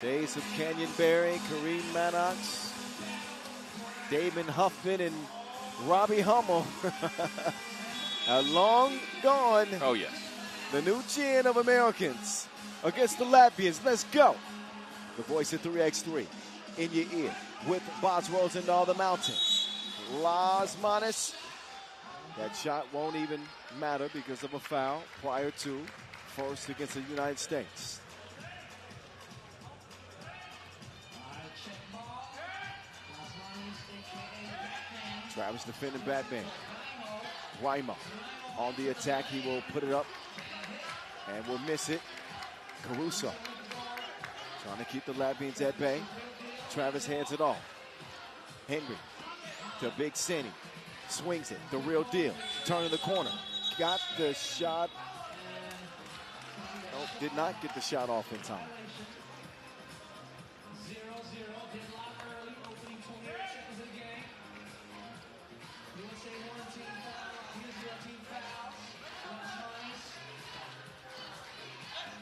Days of Kenyon Berry, Kareem Maddox, Damon Huffman, and Robbie Hummel are long gone. Oh, yes. The new gin of Americans against the Latvians. Let's go. The voice of 3x3 in your ear with Boz Rosendahl, the Mountain. Las Manis. That shot won't even matter because of a foul prior to first against the United States. Travis defending Batman. Wymo on the attack. He will put it up and will miss it. Caruso trying to keep the Latvians at bay. Travis hands it off. Henry to Big Cindy. Swings it. The real deal. Turning the corner. Got the shot. Oh, did not get the shot off in time.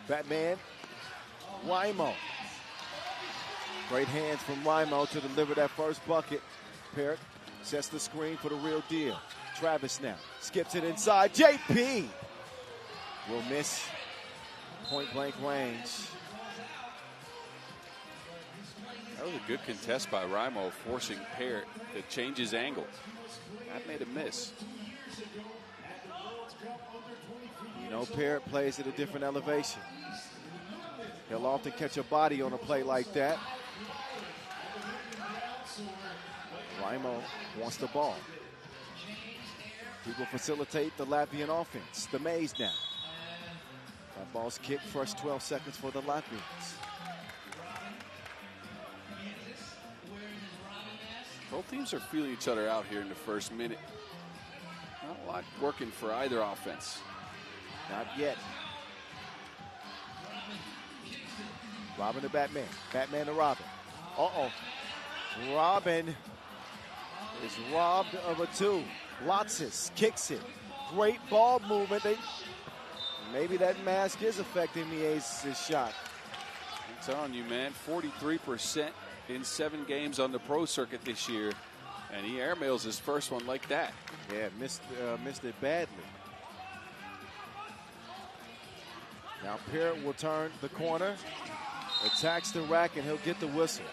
Batman, Wymo. Great hands from Wymo to deliver that first bucket. Parrott sets the screen for the real deal. Travis now skips it inside. JP will miss point blank range. That was a good contest by Wymo, forcing Parrott to change his angle. That made him miss. You know, Parrott plays at a different elevation. He'll often catch a body on a play like that. Wymo wants the ball. He will facilitate the Latvian offense. The maze now. That ball's kicked. First 12 seconds for the Latvians. Both teams are feeling each other out here in the first minute. Not a lot working for either offense. Not yet. Robin to Batman. Batman to Robin. Uh-oh. Robin is robbed of a two. Lotsis kicks it. Great ball movement. Maybe that mask is affecting the Aces' shot. I'm telling you, man, 43% in 7 games on the pro circuit this year. And he airmails his first one like that. Yeah, missed it badly. Now Parrott will turn the corner, attacks the rack, and he'll get the whistle.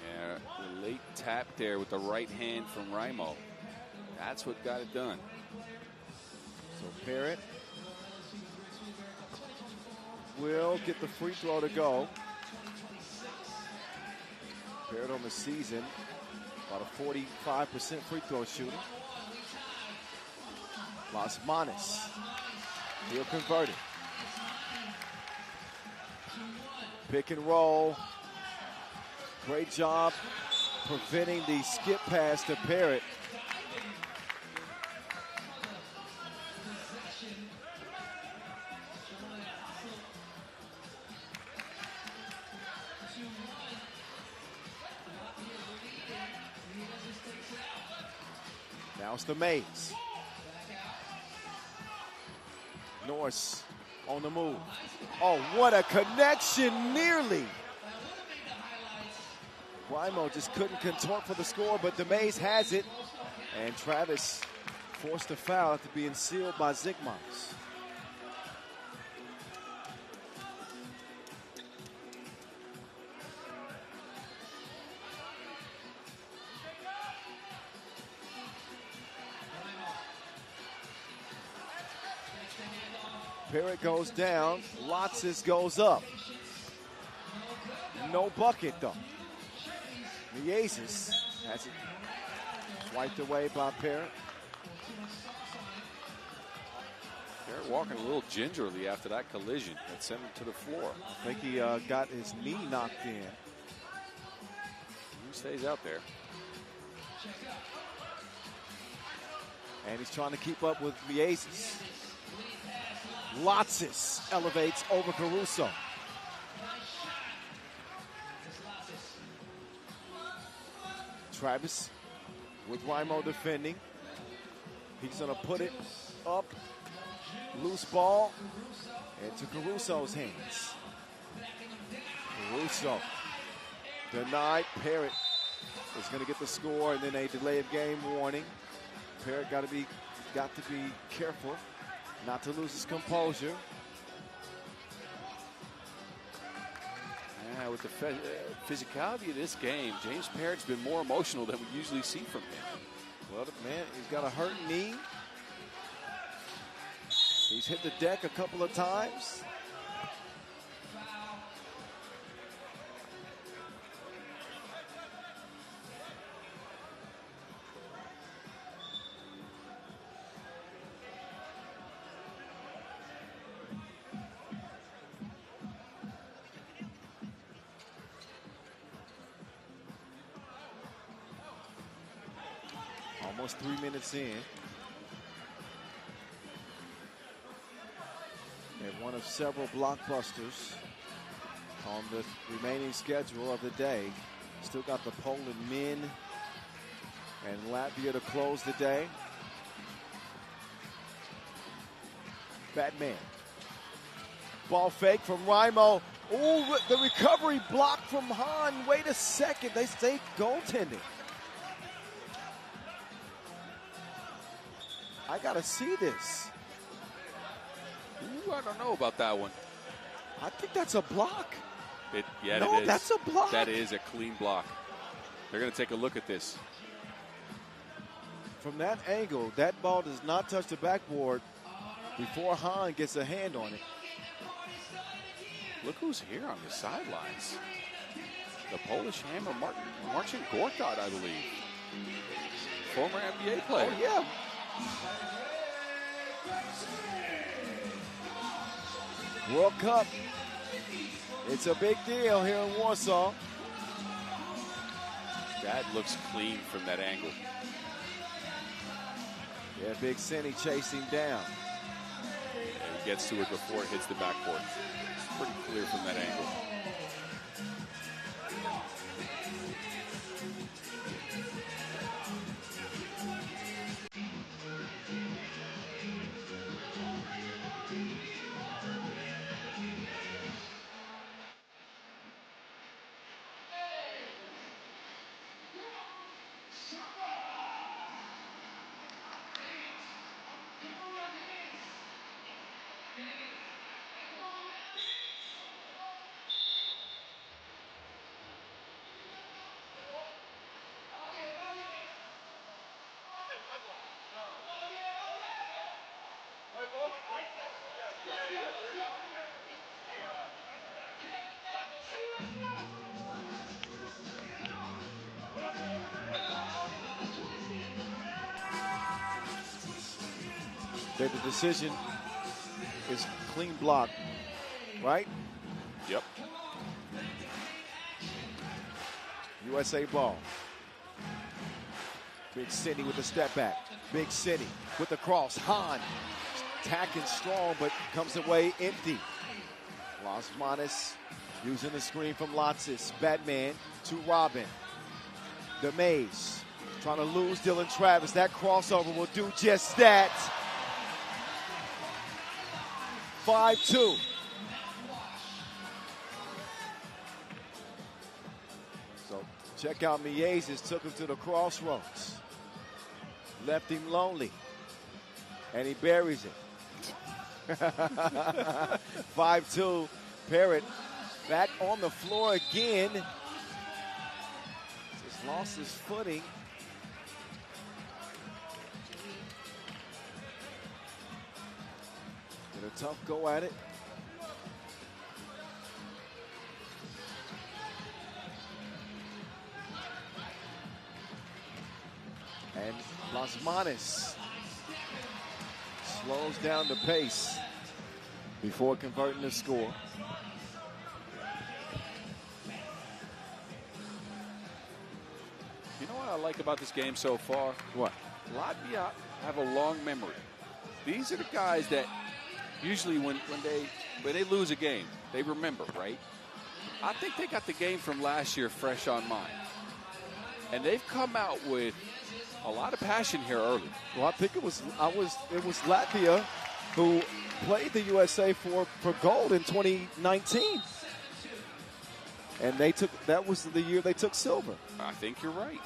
Yeah, the late tap there with the right hand from Wymo. That's what got it done. So Parrott will get the free throw to go. Parrott on the season, about a 45% free throw shooter. Las Manis, he'll convert it. Pick and roll. Great job preventing the skip pass to Parrott. Now it's the maze. Norris on the move. Oh, what a connection, nearly. Wymo just couldn't contort for the score, but the maze has it. And Travis forced a foul after being sealed by Zigmans. Parrott goes down, Lotsis goes up. No bucket though. The Aces has it swiped away by Parrott. Parrott walking a little gingerly after that collision that sent him to the floor. I think he got his knee knocked in. He stays out there. And he's trying to keep up with the Aces. Lotsis elevates over Caruso. Travis with Wymo defending. He's going to put it up. Loose ball into Caruso's hands. Caruso denied. Parrott is going to get the score, and then a delay of game warning. Parrott got to be careful not to lose his composure. Yeah, with the physicality of this game, James Parrott's been more emotional than we usually see from him. Well, man, he's got a hurt knee. He's hit the deck a couple of times. Almost 3 minutes in. And one of several blockbusters on the remaining schedule of the day. Still got the Poland men and Latvia to close the day. Batman. Ball fake from Raimo. Oh, the recovery block from Hahn. Wait a second. They say goaltending. I got to see this. Ooh, I don't know about that one. I think that's a block. Yeah, no, it is. That's a block. That is a clean block. They're going to take a look at this. From that angle, that ball does not touch the backboard before Hahn gets a hand on it. Look who's here on the sidelines. The Polish hammer, Marcin Gortat, I believe. Former NBA player. Oh, yeah. World Cup. It's a big deal here in Warsaw. That looks clean from that angle. Yeah, Big Cindy chasing down. And he gets to it before it hits the backboard. It's pretty clear from that angle. The decision is clean block, right? Yep. USA ball. Big Cindy with the step back. Big Cindy with the cross. Hahn attacking strong, but comes away empty. Las Manas using the screen from Lotsis. Batman to Robin. The Maze trying to lose Dylan Travis. That crossover will do just that. 5-2. So check out Miezes, took him to the crossroads. Left him lonely. And he buries it. 5-2. Parrott back on the floor again. Just lost his footing. Did a tough go at it. And Las Manas slows down the pace before converting the score. You know what I like about this game so far? What? Latvia have a long memory. These are the guys that usually when they lose a game, they remember, right? I think they got the game from last year fresh on mind. And they've come out with a lot of passion here early. Well, I think it was Latvia who played the USA for gold in 2019. And that was the year they took silver. I think you're right.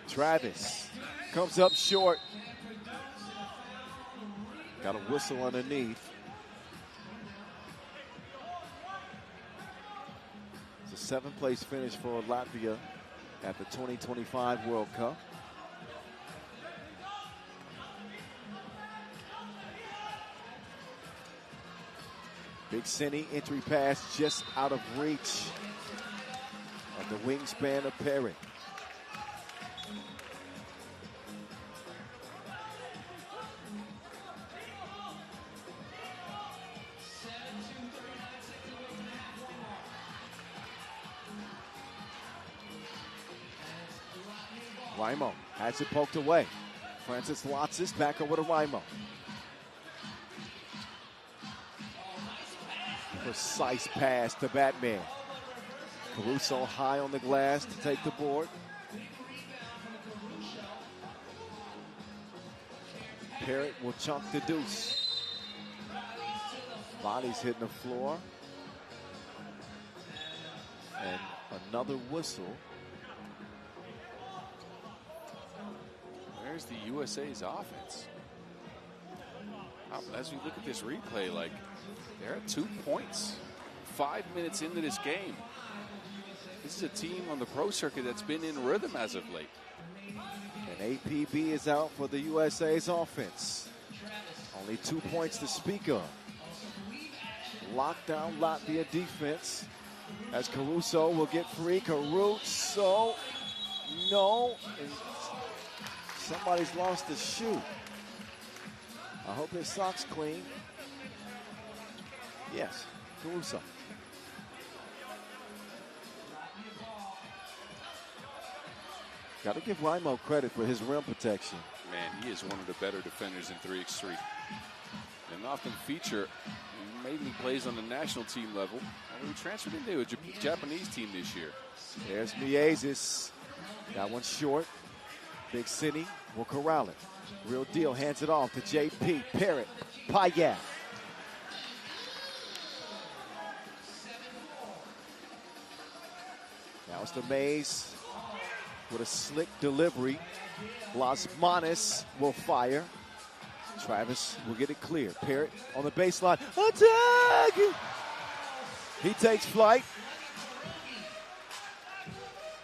Travis comes up short. Got a whistle underneath. It's a 7th place finish for Latvia at the 2025 World Cup. Big Cine entry pass just out of reach of the wingspan of Perry. Raimo has it poked away. Francis Lotsis back over to Raimo. Precise pass to Batman. Caruso high on the glass to take the board. Parrott will chunk the deuce. Body's hitting the floor. And another whistle. Where's the USA's offense? As we look at this replay, like, they're at 2 points, 5 minutes into this game. This is a team on the pro circuit that's been in rhythm as of late. And APB is out for the USA's offense. Only 2 points to speak of. Lockdown Latvia defense as Caruso will get free. Caruso, no. And somebody's lost his shoe. I hope his sock's clean. Yes, Caruso. Got to give Raimo credit for his rim protection. Man, he is one of the better defenders in 3x3. And often feature, he made me plays on the national team level. And he transferred into a Japanese team this year. There's Miezis. That one's short. Big Cine will corral it. Real Deal hands it off to JP. Parrott. Payet. Now it's the Mays with a slick delivery. Las Manas will fire. Travis will get it clear. Parrott on the baseline. Attack! He takes flight.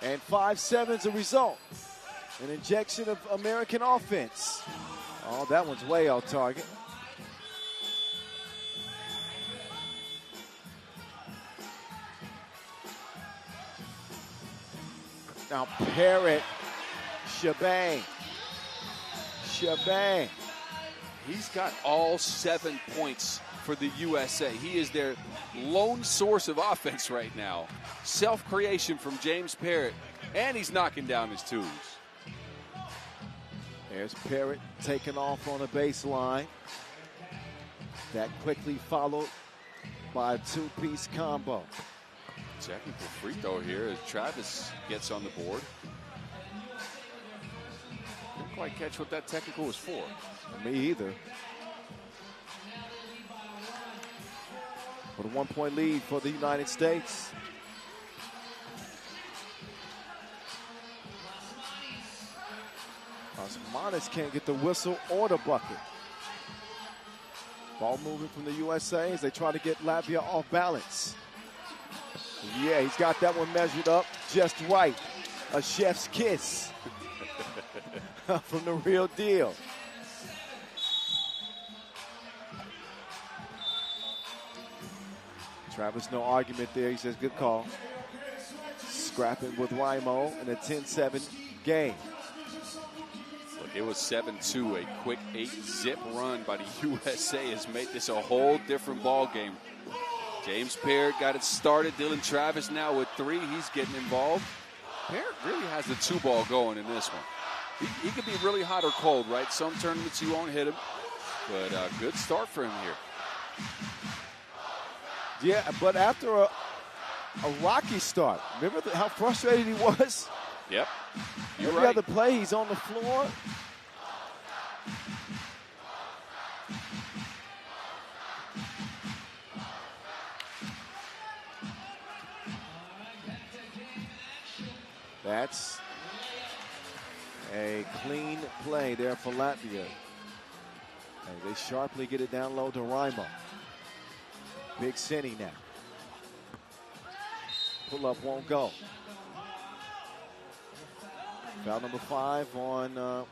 And 5-7's a result. An injection of American offense. Oh, that one's way off target. Now Parrott, shebang. He's got all 7 points for the USA. He is their lone source of offense right now. Self-creation from James Parrott, and he's knocking down his twos. There's Parrott taking off on the baseline. That quickly followed by a two-piece combo. Technical free throw here as Travis gets on the board. Didn't quite catch what that technical was for. Me either. With a 1-point lead for the United States. Osmanis can't get the whistle or the bucket. Ball moving from the USA as they try to get Latvia off balance. Yeah, he's got that one measured up just right. A chef's kiss from the Real Deal. Travis, no argument there. He says, good call. Scrapping with Raimo in a 10-7 game. Look, it was 7-2. A quick 8-zip run by the USA has made this a whole different ball game. James Parrott got it started. Dylan Travis now with 3. He's getting involved. Parrott really has the 2 ball going in this one. He could be really hot or cold, right? Some tournaments you won't hit him, but good start for him here. Yeah, but after a rocky start, remember how frustrated he was? Yep. Every other play, he's on the floor. That's a clean play there for Latvia. And they sharply get it down low to Raimo. Big Cine now. Pull up won't go. Foul number 5 on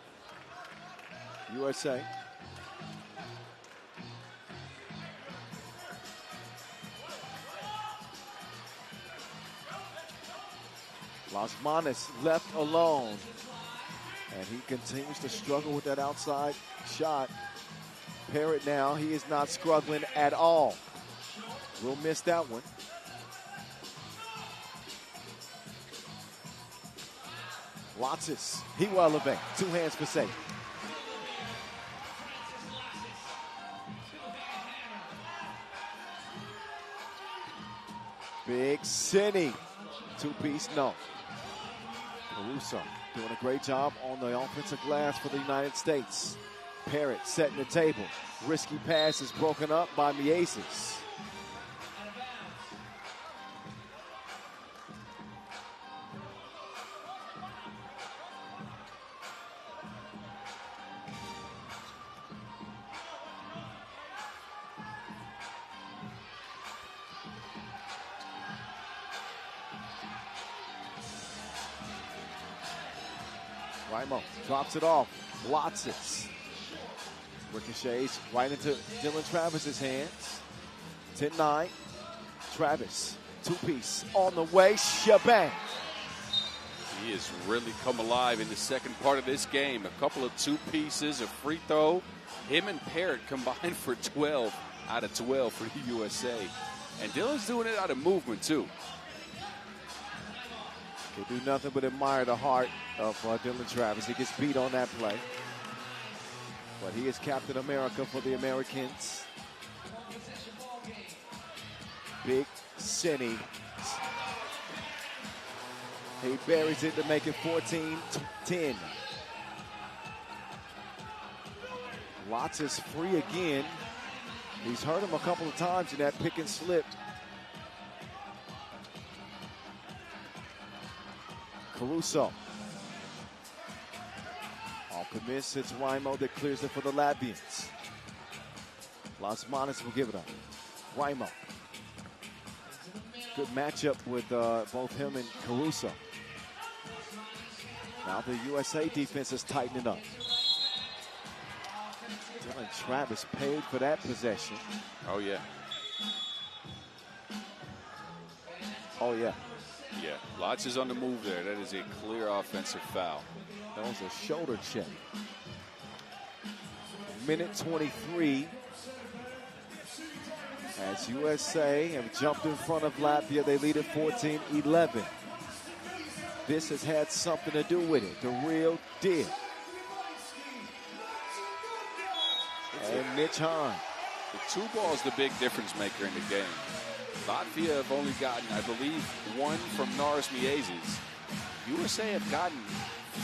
USA. Lasmanis left alone. And he continues to struggle with that outside shot. Parrott now, he is not struggling at all. We'll miss that one. Lotsis, he will elevate. 2 hands for safety. Big Cine. 2-piece, no. Caruso doing a great job on the offensive glass for the United States. Parrott setting the table. Risky pass is broken up by Mieses. Raimo drops it off. Lotsis. Ricochets right into Dylan Travis's hands. 10-9. Travis, 2-piece on the way. Shabang. He has really come alive in the second part of this game. A couple of 2-pieces, a free throw. Him and Parrott combined for 12 out of 12 for the USA. And Dylan's doing it out of movement, too. Can do nothing but admire the heart of Dylan Travis. He gets beat on that play. But he is Captain America for the Americans. Big Cine. He buries it to make it 14-10. Lots is free again. He's hurt him a couple of times in that pick and slip. Caruso. Off the miss, it's Raimo that clears it for the Latvians. Lasmanis will give it up. Raimo. Good matchup with both him and Caruso. Now the USA defense is tightening up. Dylan Travis paid for that possession. Oh, yeah. Oh, yeah. Yeah, Lots is on the move there. That is a clear offensive foul. That was a shoulder check. Minute 23. As USA have jumped in front of Latvia, they lead at 14-11. This has had something to do with it. The real deal. And Mitch Hahn. The 2 ball is the big difference maker in the game. Latvia have only gotten, I believe, 1 from Nars Mieses. USA have gotten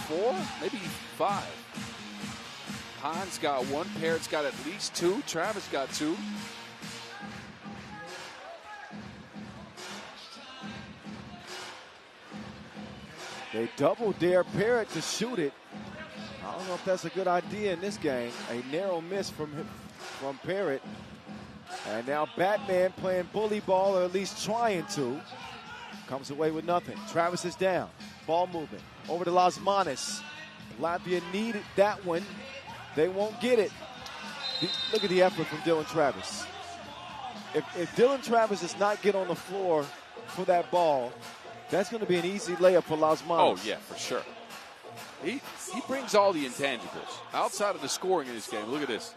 4, maybe 5. Hahn's got 1, Parrott's got at least 2, Travis got 2. They double dare Parrott to shoot it. I don't know if that's a good idea in this game. A narrow miss from Parrott. And now Batman playing bully ball, or at least trying to. Comes away with nothing. Travis is down. Ball movement. Over to Lasmanis. Latvia needed that one. They won't get it. Look at the effort from Dylan Travis. If Dylan Travis does not get on the floor for that ball, that's going to be an easy layup for Lasmanis. Oh, yeah, for sure. He brings all the intangibles. Outside of the scoring in this game, look at this.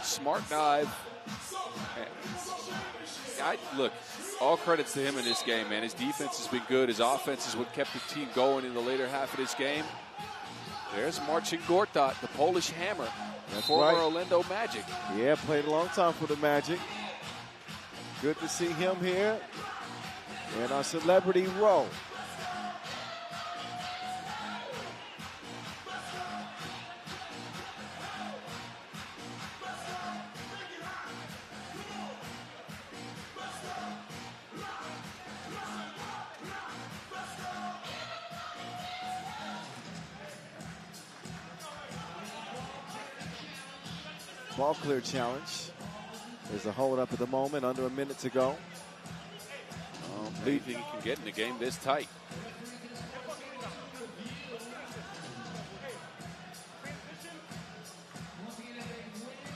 Smart dive. Look, all credits to him in this game, man. His defense has been good. His offense is what kept the team going in the later half of this game. There's Marcin Gortat, the Polish hammer, That's former right. Orlando Magic. Yeah, played a long time for the Magic. Good to see him here in our celebrity row. Ball clear challenge. There's a hold up at the moment, under a minute to go. Anything you can get in a game this tight.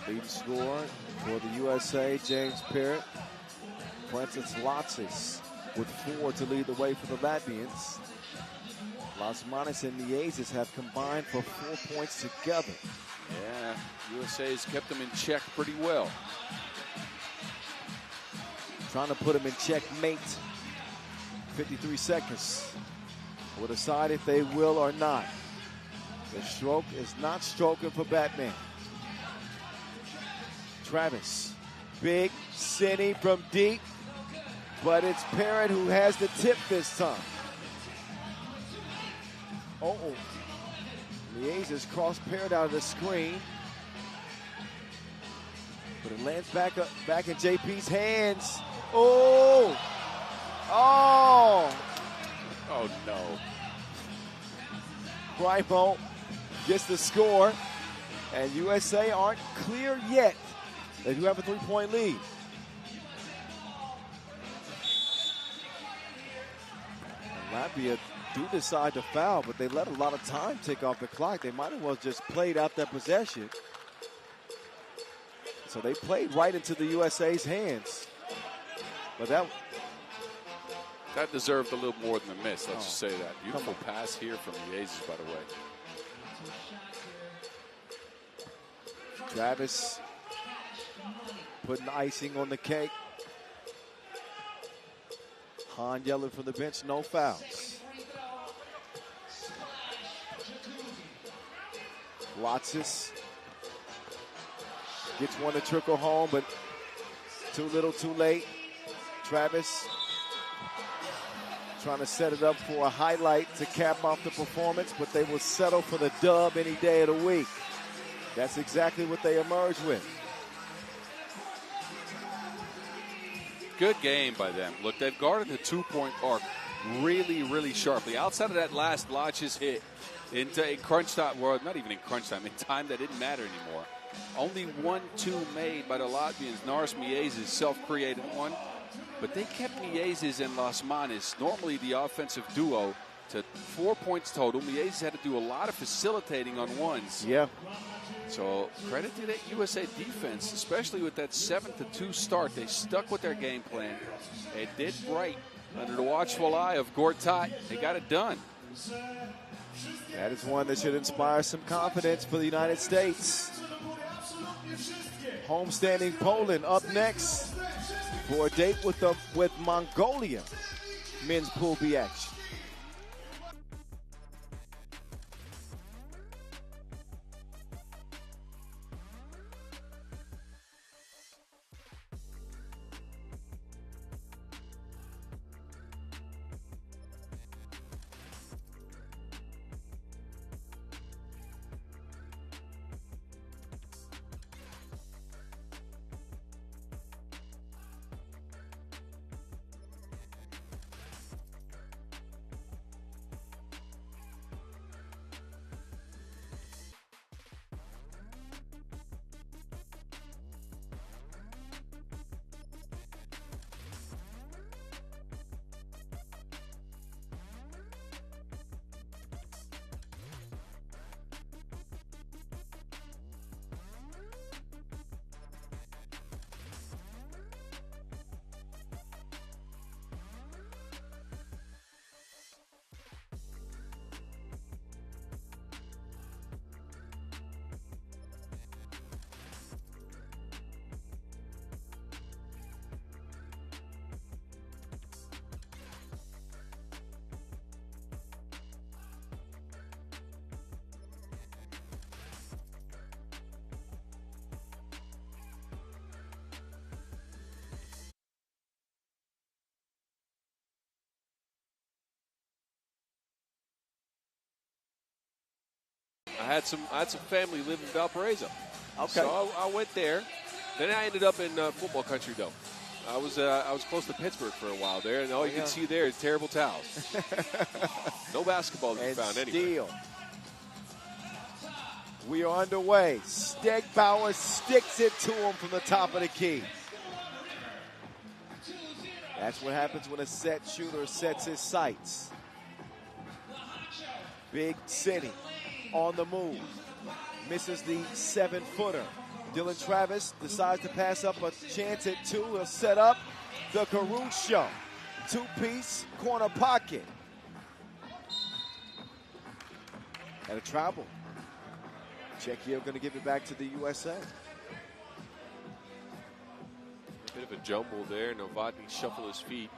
Leading scorer for the USA, James Parrott. Francis Lotsis with 4 to lead the way for the Latvians. Las Manas and Niezes have combined for 4 points together. Yeah, USA has kept them in check pretty well. Trying to put him in checkmate. 53 seconds. We'll decide if they will or not. The stroke is not stroking for Batman. Travis. Big Cinny from deep. But it's Parrott who has the tip this time. Oh. Niezes crossed Parrott out of the screen. But it lands back in JP's hands. Oh! Oh! Oh, no. Brimo gets the score. And USA aren't clear yet. They do have a 3-point lead. And Latvia do decide to foul, but they let a lot of time tick off the clock. They might as well just played out their possession. So they played right into the USA's hands. But that deserved a little more than a miss, let's just say that. Beautiful pass here from Niezes, by the way. Travis putting icing on the cake. Hahn yelling from the bench, no fouls. Lotsis gets one to trickle home, but too little, too late. Travis trying to set it up for a highlight to cap off the performance, but they will settle for the dub any day of the week. That's exactly what they emerge with. Good game by them. Look, they've guarded the 2-point arc really, really sharply. Outside of that last Lotches hit in crunch time, well, not even in crunch time, in time that didn't matter anymore. Only 1-2 made by the Latvians. Norris Niezes self-created one. But they kept Niezes and Las Manas, normally the offensive duo, to 4 points total. Niezes had to do a lot of facilitating on ones. Yeah. So credit to that USA defense, especially with that 7-2 start. They stuck with their game plan. They did right under the watchful eye of Gortat. They got it done. That is one that should inspire some confidence for the United States. Homestanding Poland up next for a date with Mongolia. Men's Pool B action. had some family live in Valparaiso. Okay. So I went there. Then I ended up in football country, though. I was close to Pittsburgh for a while there, and all you can see there is terrible towels. No basketball to be found anywhere. We are underway. Stegbauer sticks it to him from the top of the key. That's what happens when a set shooter sets his sights. Big City on the move. Misses the 7-footer. Dylan Travis decides to pass up a chance at two. He'll set up the Caruso. Two-piece corner pocket. And a travel. Czechia going to give it back to the USA. A bit of a jumble there. Novotny shuffled his feet.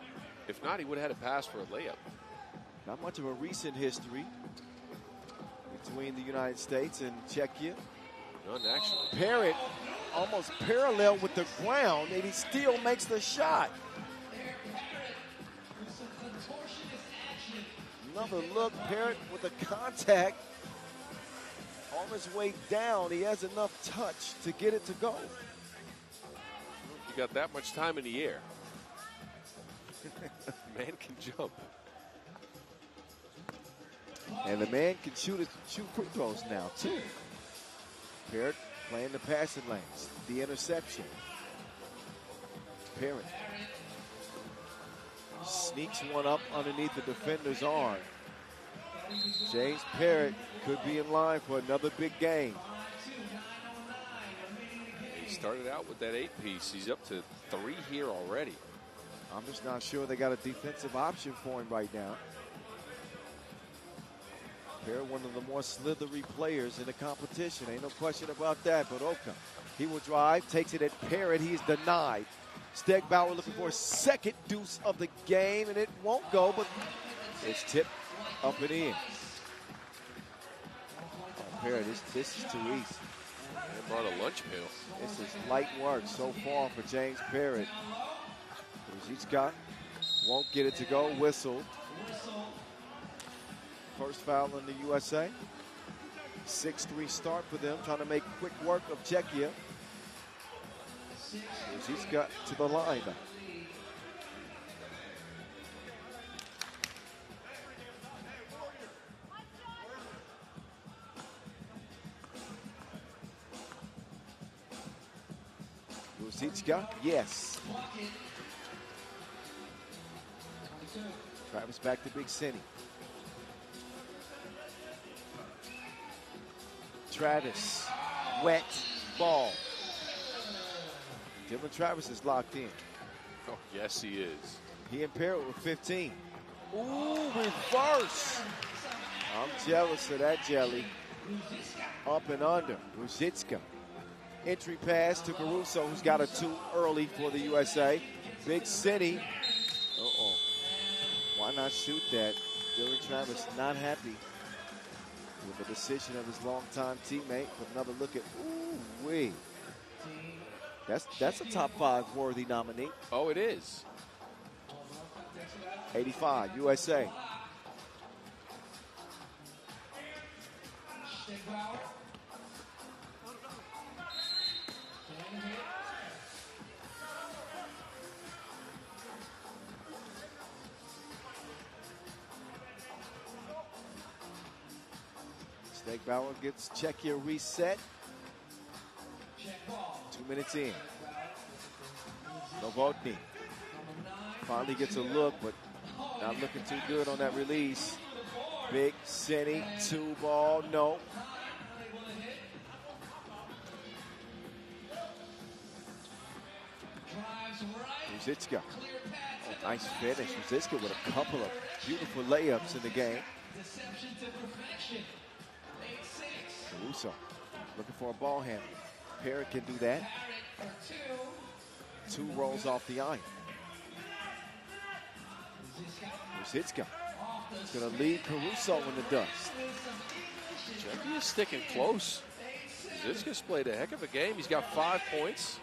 If not, he would have had a pass for a layup. Not much of a recent history between the United States and Czechia. None, actually. Parrott almost parallel with the ground, and he still makes the shot. Another look, Parrott with the contact. On his way down, he has enough touch to get it to go. You got that much time in the air. Man can jump. And the man can shoot free throws now, too. Parrott playing the passing lanes. The interception. Parrott sneaks one up underneath the defender's arm. James Parrott could be in line for another big game. He started out with that 8-piece. He's up to 3 here already. I'm just not sure they got a defensive option for him right now. Parrott, one of the more slithery players in the competition. Ain't no question about that. But Oka, he will drive, takes it at Parrott. He's denied. Stegbauer looking for a second deuce of the game, and it won't go, but it's tipped up and in. Oh, Parrott, this is too easy. They brought a lunch pail. This is light work so far for James Parrott. Ruzicka won't get it to go. Whistle. First foul in the USA. 6-3 start for them, trying to make quick work of Czechia. Ruzicka to the line. Ruzicka, yes. Travis back to Big City. Travis, wet ball. Dylan Travis is locked in. Oh, yes, he is. He and Parrott with 15. Ooh, reverse. I'm jealous of that jelly. Up and under. Ruzicka. Entry pass to Caruso, who's got a 2 early for the USA. Big City. Uh-oh. Why not shoot that? Dylan Travis not happy with the decision of his longtime teammate. But another look at, ooh-wee. That's a top 5 worthy nominee. Oh, it is. 85, USA. Stegbauer gets Czechia reset. 2 minutes in. Novotny finally gets a look, but not looking too good on that release. Big City, 2 ball, no. Ruzicka. Oh, nice finish. Ruzicka with a couple of beautiful layups in the game. Caruso looking for a ball handle. Parrott can do that. 2 rolls off the iron. Ruzicka is going to lead Caruso in the dust. Jackie is sticking close. Ruzicka's played a heck of a game. He's got 5 points.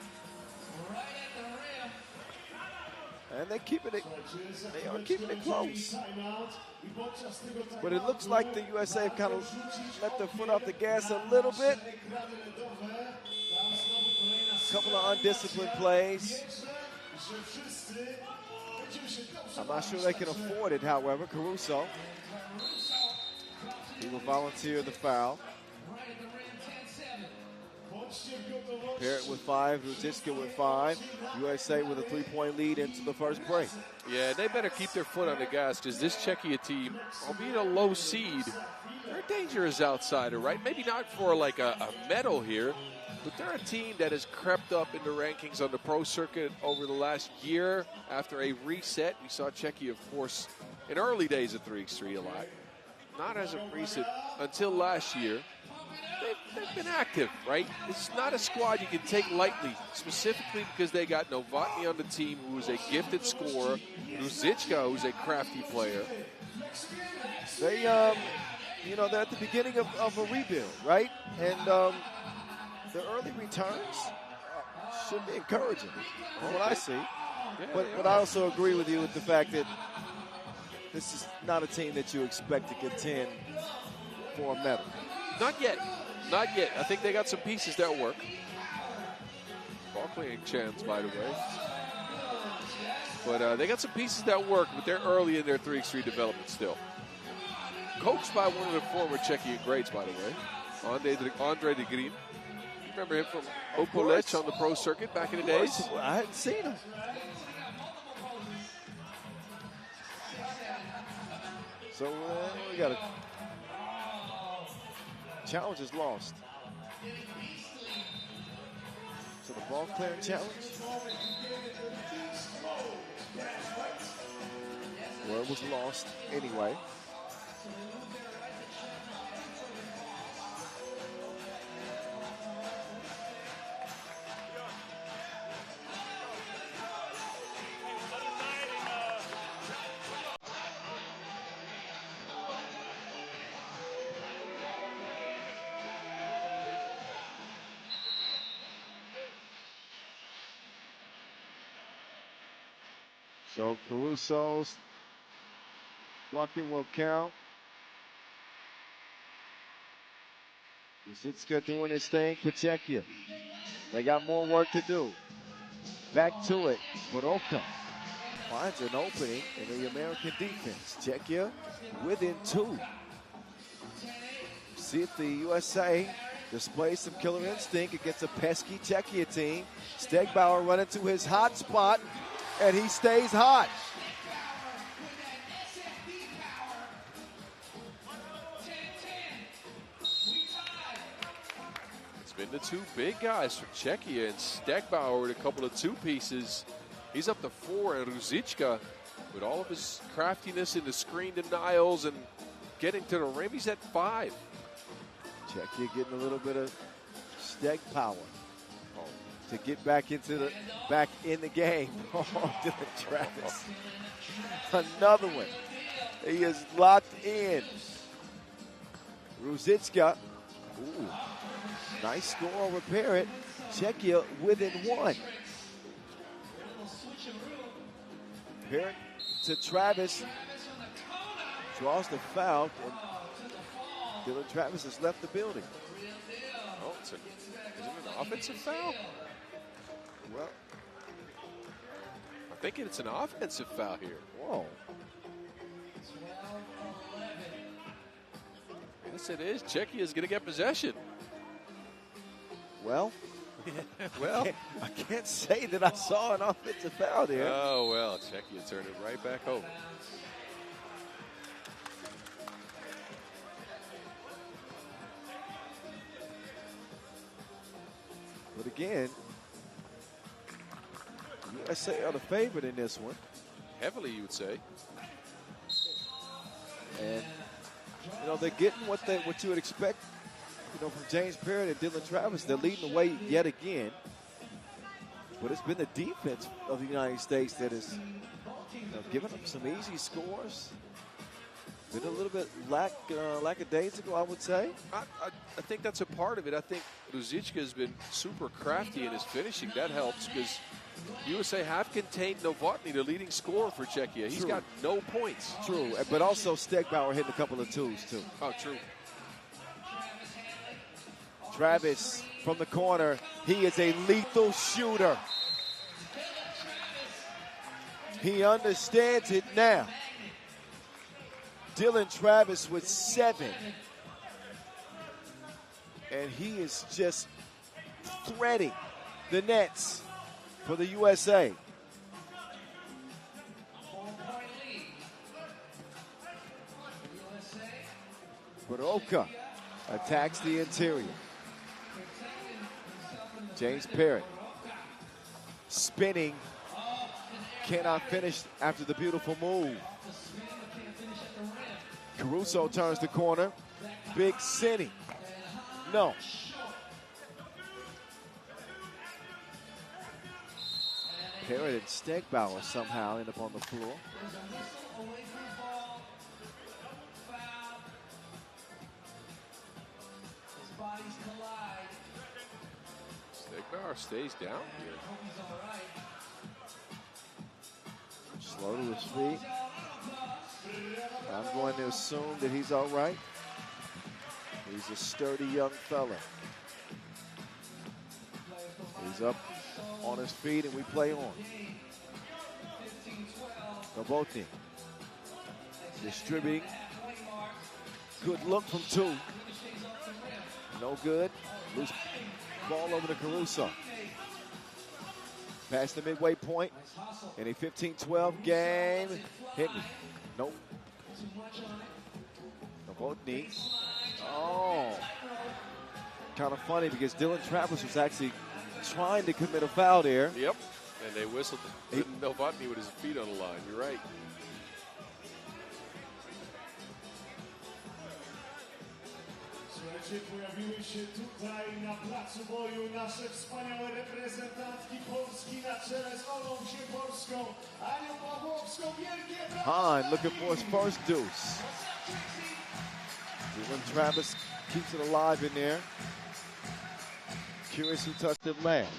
And they are keeping it close. But it looks like the USA kind of let their foot off the gas a little bit. A couple of undisciplined plays. I'm not sure they can afford it, however. Caruso, he will volunteer the foul. Parrott with 5, Ruzicka with 5. USA with a 3-point lead into the first break. Yeah, they better keep their foot on the gas because this Czechia team, albeit a low seed, they're a dangerous outsider, right? Maybe not for like a medal here, but they're a team that has crept up in the rankings on the pro circuit over the last year after a reset. We saw Czechia, of course, in early days of 3x3 a lot. Not as of recent until last year. They've been active, right? It's not a squad you can take lightly, specifically because they got Novotny on the team, who is a gifted scorer, Ruzicka, who's a crafty player. They, they're at the beginning of a rebuild, right? And the early returns should be encouraging, from what I see. Yeah, but I also agree with you with the fact that this is not a team that you expect to contend for a medal. Not yet. Not yet. I think they got some pieces that work. Ball clearing chance, by the way. But they got some pieces that work, but they're early in their 3x3 development still. Coached by one of the former Czechia greats, by the way, Andre de Green. Remember him from Opolec on the pro circuit back in the days? I hadn't seen him. So we got a challenge is lost. So the ball clearing challenge. Well, it was lost anyway. So Caruso's blocking will count. Ruzicka doing his thing for Czechia. They got more work to do. Back to it. Boroka finds an opening in the American defense. Czechia within 2. See if the USA displays some killer instinct against a pesky Czechia team. Stegbauer running to his hot spot. And he stays hot. It's been the 2 big guys for Czechia, and Stegbauer with a couple of 2 pieces. He's up to 4, and Ruzicka, with all of his craftiness in the screen denials and getting to the rim, he's at 5. Czechia getting a little bit of Steg power to get back in the game. Oh, Dylan Travis. Another one. He is locked in. Ruzicka. Ooh. Nice score over Parrott. Czechia within 1. Parrott to Travis. Draws the foul. And Dylan Travis has left the building. Oh, is it an offensive foul? Well, I'm thinking it's an offensive foul here. Whoa. Yes, it is. Czechia is going to get possession. Well, well, I can't say that I saw an offensive foul there. Oh, well, Czechia turned it right back over. But again, USA are the favorite in this one. Heavily, you would say. And, they're getting what you would expect, from James Parrott and Dylan Travis. They're leading the way yet again. But it's been the defense of the United States that has given them some easy scores. Been a little bit lackadaisical, I would say. I think that's a part of it. I think Ruzicka has been super crafty in his finishing. That helps because USA have contained Novotny, the leading scorer for Czechia. He's got no points. True, but also Stegbauer hitting a couple of twos, too. Oh, true. Travis from the corner. He is a lethal shooter. He understands it now. Dylan Travis with 7. And he is just threading the nets for the USA. Baroka attacks the interior. James Parrott spinning, cannot finish after the beautiful move. Caruso turns the corner. Big City. No. Parrott and Stegbauer somehow end up on the floor. Stegbauer stays down here. Slow to his feet. I'm going to assume that he's all right. He's a sturdy young fella. He's up on his feet and we play on. Novotny distributing. Good look from 2. No good. Loose ball over to Caruso. Past the midway point in a 15-12 game. Hit me. Nope. Novotny. Oh. Kind of funny because Dylan Travis was actually trying to commit a foul there. Yep. And they whistled. Novotny with his feet on the line. You're right. Pojawiły się tutaj na placu boju nasze wspaniałe reprezentantki Polski na czele z Olą Sieporską, Anią Pawłowską. Wielkie brawa! Hahn looking for his first deuce. Dylan Travis keeps it alive in there. Curious who touched it last.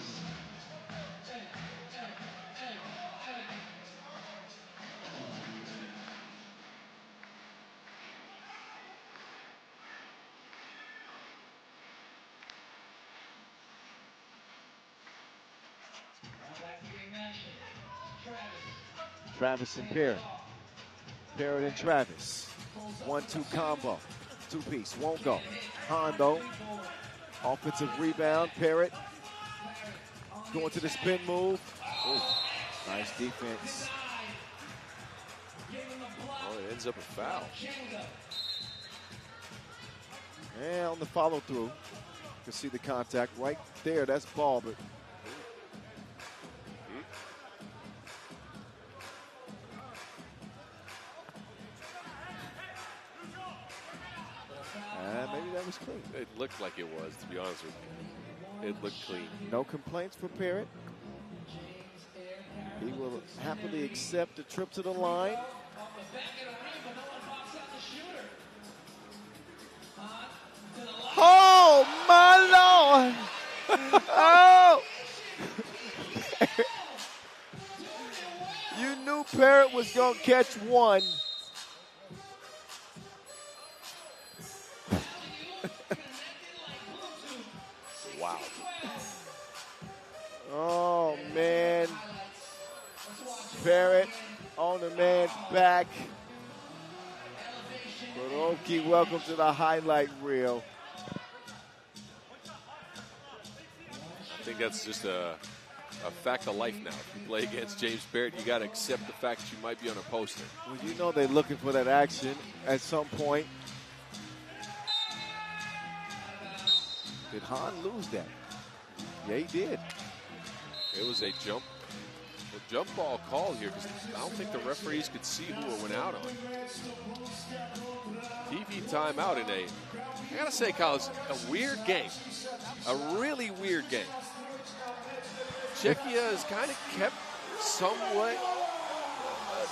Travis and Parrott. Parrott and Travis. 1-2 combo. Two-piece. Won't go. Hahn, though. Offensive rebound. Parrott going to the spin move. Ooh, nice defense. Oh, it ends up a foul. And on the follow-through, you can see the contact right there. That's ball, but maybe that was clean. It looked like it was, to be honest with you. It looked clean. No complaints for Parrott. He will happily accept a trip to the line. Oh, my Lord. Oh. You knew Parrott was going to catch one. Wow. Oh, man. Parrott on the man's back. Baroki, welcome to the highlight reel. I think that's just a fact of life now. If you play against James Parrott, you got to accept the fact that you might be on a poster. Well, you know they're looking for that action at some point. Did Hahn lose that? Yeah, he did. It was a jump ball call here because I don't think the referees could see who it went out on. TV timeout in I gotta say, Kyle, it's a weird game. A really weird game. Czechia has kind of kept somewhat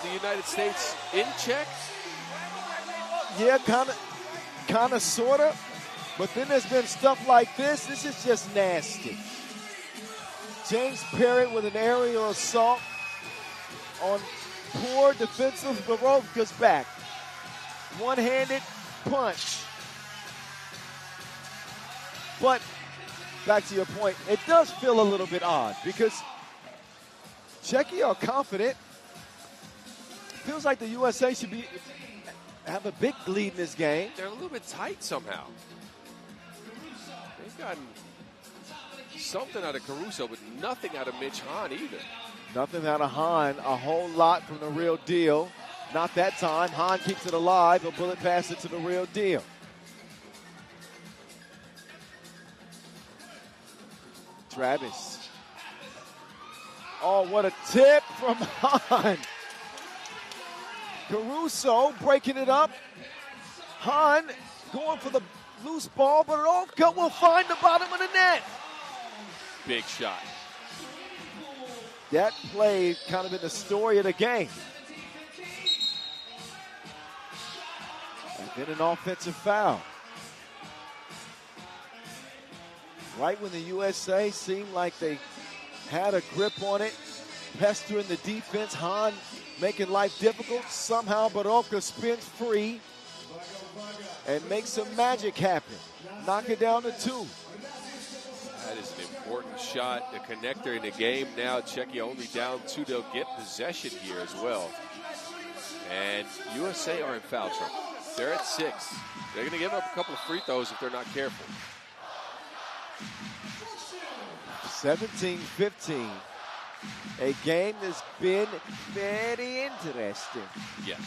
the United States in check. Yeah, kind of, sort of. But then there's been stuff like this. This is just nasty. James Parrott with an aerial assault on poor defensive Borovka's back. One-handed punch. But back to your point, it does feel a little bit odd because Czechia are confident. Feels like the USA should have a big lead in this game. They're a little bit tight somehow. They've gotten something out of Caruso, but nothing out of Mitch Hahn either. Nothing out of Hahn, a whole lot from the real deal. Not that time. Hahn keeps it alive, a bullet pass it to the real deal. Travis. Oh, what a tip from Hahn. Caruso breaking it up. Hahn going for the loose ball, but Borovka will find the bottom of the net. Big shot. That play kind of been the story of the game. And then an offensive foul. Right when the USA seemed like they had a grip on it, pestering the defense, Hahn making life difficult. Somehow Borovka spins free and makes some magic happen. Knock it down to 2. That is an important shot, the connector in the game. Now Czechia only down 2. They'll get possession here as well. And USA are in foul trouble. They're at 6. They're going to give up a couple of free throws if they're not careful. 17-15. A game that's been very interesting. Yes.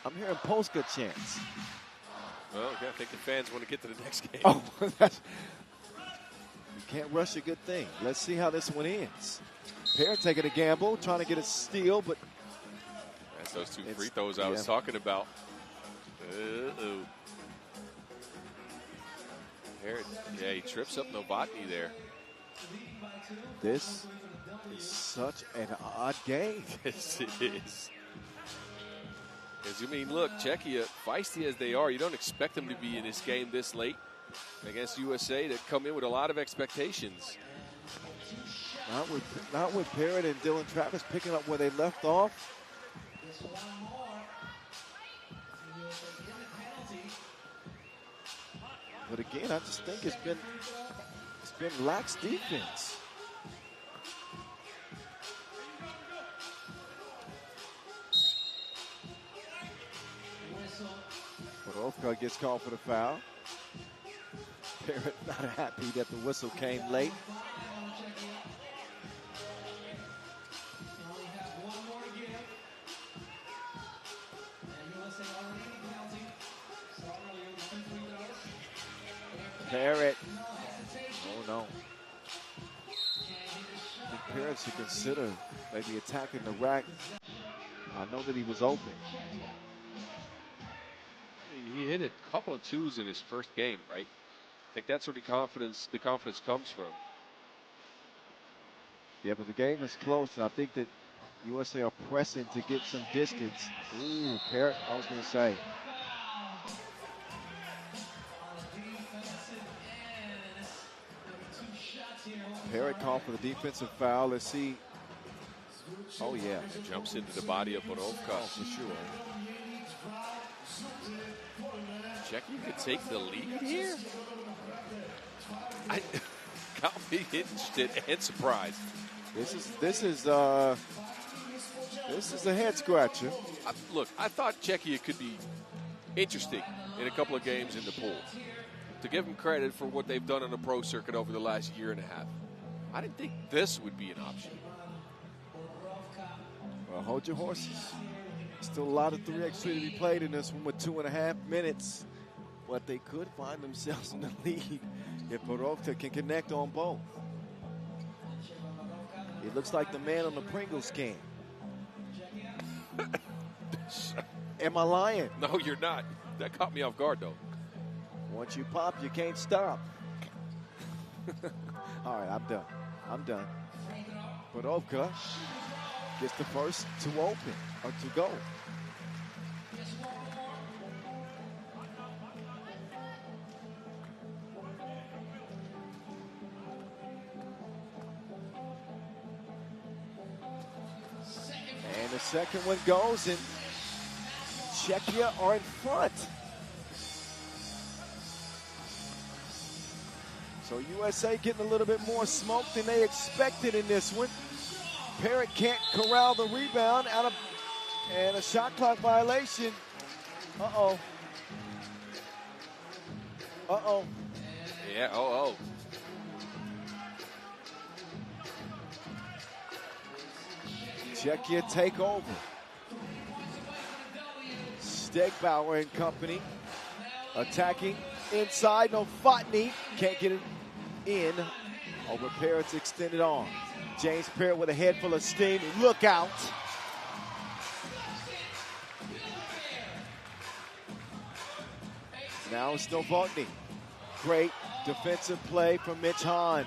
I'm hearing Polska chants. Well, I think the fans want to get to the next game. Oh, that's, you can't rush a good thing. Let's see how this one ends. Parrott taking a gamble, trying to get a steal, but that's those 2 free throws I was talking about. Uh-oh. Parrott, yeah, he trips up Novotny there. This is such an odd game. Yes, it is. Because, I mean, look, Czechia, feisty as they are, you don't expect them to be in this game this late against USA that come in with a lot of expectations. Not with Parrott and Dylan Travis picking up where they left off. But again, I just think it's been lax defense. Borovka gets called for the foul. Parrott not happy that the whistle came late. Parrott. Oh no. I think Parrott should consider maybe attacking the rack. I know that he was open. He hit a couple of 2s in his first game, right? I think that's where the confidence comes from. Yeah, but the game is close, and I think that USA are pressing to get some distance. Ooh, Parrott, I was going to say. Parrott called for the defensive foul. Let's see. Oh, yeah. Jumps into the body of Borovka. Oh, for sure. Czechia could take the lead here? I got me interested and surprised. This is a head scratcher. Look, I thought Czechia could be interesting in a couple of games in the pool. To give them credit for what they've done on the pro circuit over the last year and a half. I didn't think this would be an option. Well, hold your horses. Still a lot of 3x3 to be played in this one with 2.5 minutes. But they could find themselves in the lead if Borovka can connect on both. It looks like the man on the Pringles can. Am I lying? No, you're not. That caught me off guard, though. Once you pop, you can't stop. All right, I'm done. Borovka gets the first to open, or to go. The second one goes, and Czechia are in front. So USA getting a little bit more smoke than they expected in this one. Parrott can't corral the rebound and a shot clock violation. Uh-oh. Uh-oh. Yeah, oh. Czechia take over. Stegbauer and company attacking inside. Novotny can't get it in over Parrott's extended arm. James Parrott with a head full of steam. Look out. Now it's Novotny. Great defensive play from Mitch Hahn.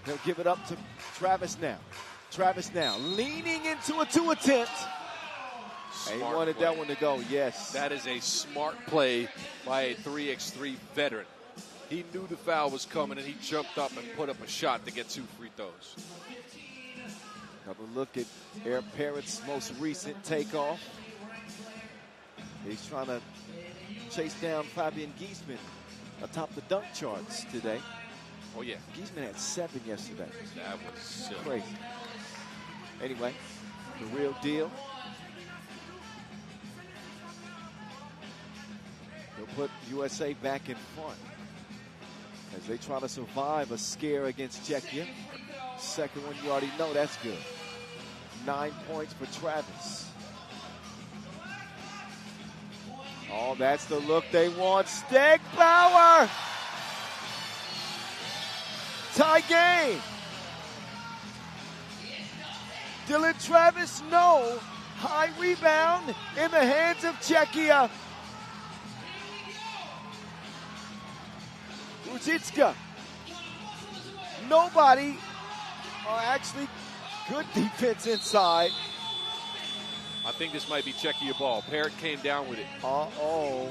He'll give it up to Travis now. Travis now leaning into a 2 attempt. And he wanted that one to go, yes. That is a smart play by a 3x3 veteran. He knew the foul was coming, and he jumped up and put up a shot to get 2 free throws. Another look at Eric Parrott's most recent takeoff. He's trying to chase down Fabian Giesman atop the dunk charts today. Oh, yeah. Giesman had 7 yesterday. That was crazy. Anyway, the real deal. He'll put USA back in front as they try to survive a scare against Czechia. Second one, you already know that's good. 9 points for Travis. Oh, that's the look they want. Stegbauer! Tie game. Dylan Travis, no. High rebound in the hands of Czechia. Ruzicka. Nobody, or actually good defense inside. I think this might be Czechia ball. Parrott came down with it. Uh-oh.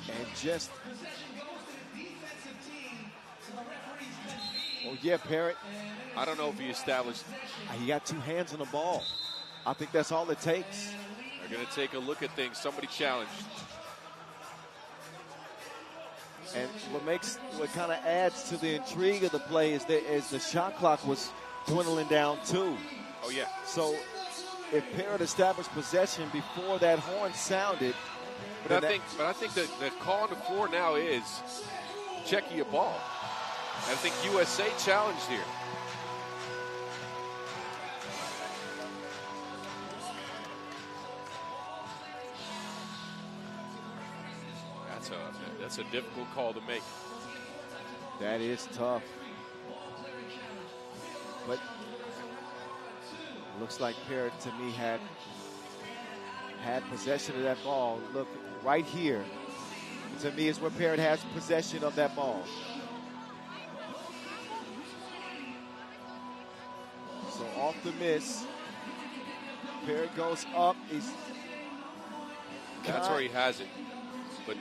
And just... Oh, yeah, Parrott. I don't know if he established. He got 2 hands on the ball. I think that's all it takes. They're going to take a look at things. Somebody challenged. And what kind of adds to the intrigue of the play is that as the shot clock was dwindling down too. Oh, yeah. So if Parrott established possession before that horn sounded. But I think the call on the floor now is Czechia ball. I think USA challenged here. That's a difficult call to make. That is tough. But looks like Parrott to me had possession of that ball. Look right here. To me is where Parrott has possession of that ball. So off the miss. Parrott goes up. That's where he has it. But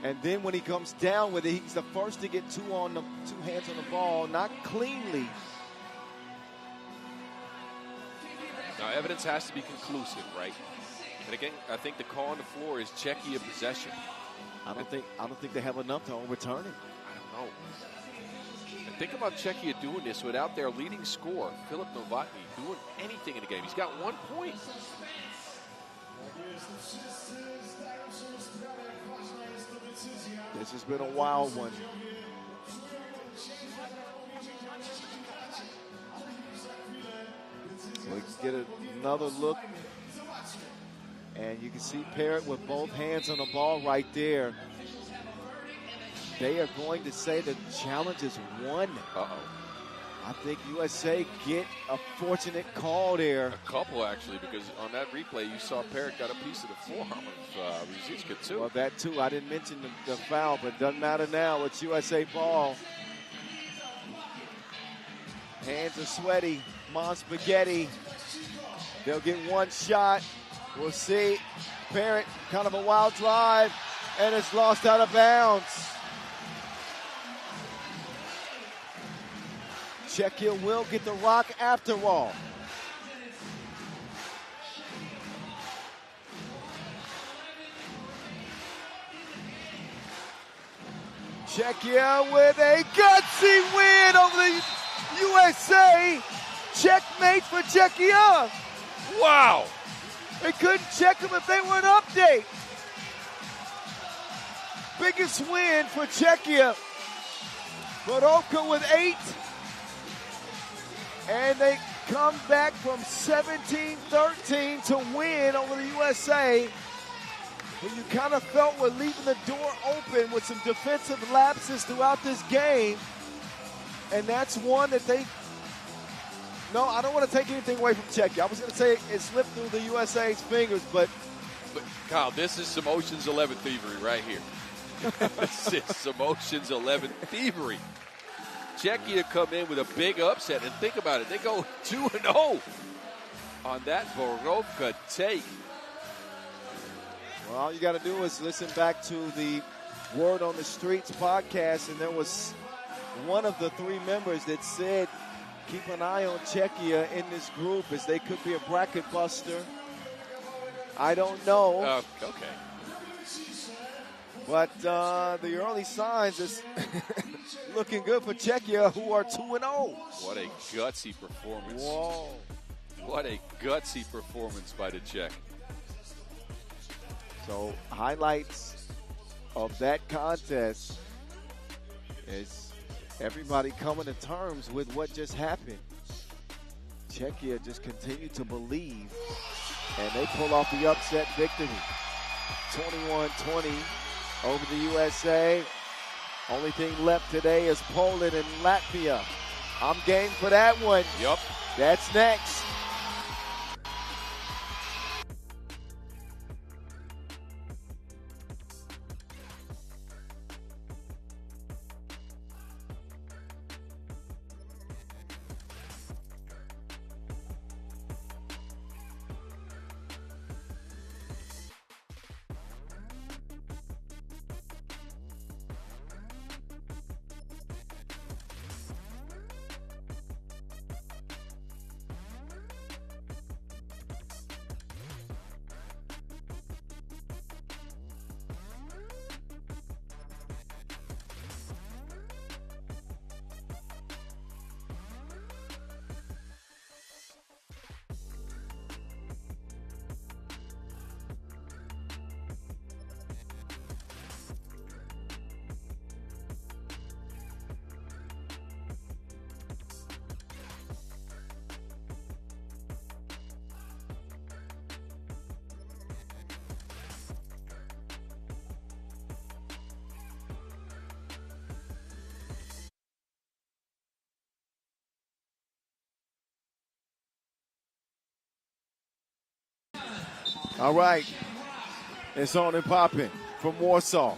and then when he comes down with it, he's the first to get 2 hands on the ball, not cleanly. now evidence has to be conclusive, right? And again, I think the call on the floor is Czechia possession. I don't think they have enough to overturn it. I don't know. And think about Czechia doing this without their leading scorer, Filip Novotny, doing anything in the game. He's got 1 point. This has been a wild one. We get another look, and you can see Parrott with both hands on the ball right there. They are going to say the challenge is won. Uh-oh. I think USA get a fortunate call there. A couple, actually, because on that replay, you saw Parrott got a piece of the forearm of Ruzicka, too. Well, that, too. I didn't mention the foul, but it doesn't matter now. It's USA ball. Hands are sweaty. Mon Spaghetti. They'll get 1 shot. We'll see. Parrott, kind of a wild drive, and it's lost out of bounds. Czechia will get the rock after all. Czechia with a gutsy win over the USA. Checkmate for Czechia. Wow. They couldn't check them if they were an update. Biggest win for Czechia. Borovka with 8. And they come back from 17-13 to win over the USA. Who you kind of felt were leaving the door open with some defensive lapses throughout this game. And that's one that they... No, I don't want to take anything away from Czechia. I was going to say it slipped through the USA's fingers, but Kyle, this is some Ocean's 11 thievery right here. This is some Ocean's 11 thievery. Czechia come in with a big upset, and think about it. They go 2-0 on that Borovka take. well, all you got to do is listen back to the Word on the Streets podcast, and there was one of the 3 members that said, keep an eye on Czechia in this group as they could be a bracket buster. I don't know. Okay. But the early signs is looking good for Czechia, who are 2-0. What a gutsy performance. Whoa. What a gutsy performance by the Czech. So highlights of that contest is everybody coming to terms with what just happened. Czechia just continued to believe, and they pull off the upset victory. 21-20 over the USA. Only thing left today is Poland and Latvia. I'm game for that one. Yup. That's next. All right, it's on and popping from Warsaw.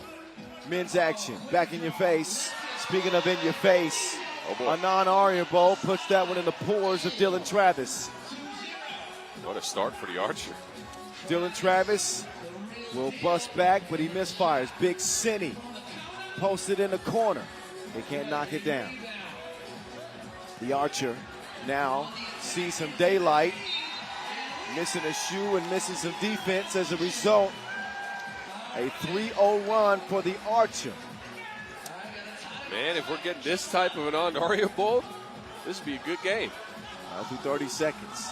Men's action, back in your face. Speaking of in your face, a non-Ariable puts that one in the pores of Dylan Travis. What a start for the Archer. Dylan Travis will bust back, but he misfires. Big Cinny posted in the corner. They can't knock it down. The Archer now sees some daylight. Missing a shoe and missing some defense as a result. A 3-0 run for the Archer. Man, if we're getting this type of an Ontario Bowl, this would be a good game. Through 30 seconds.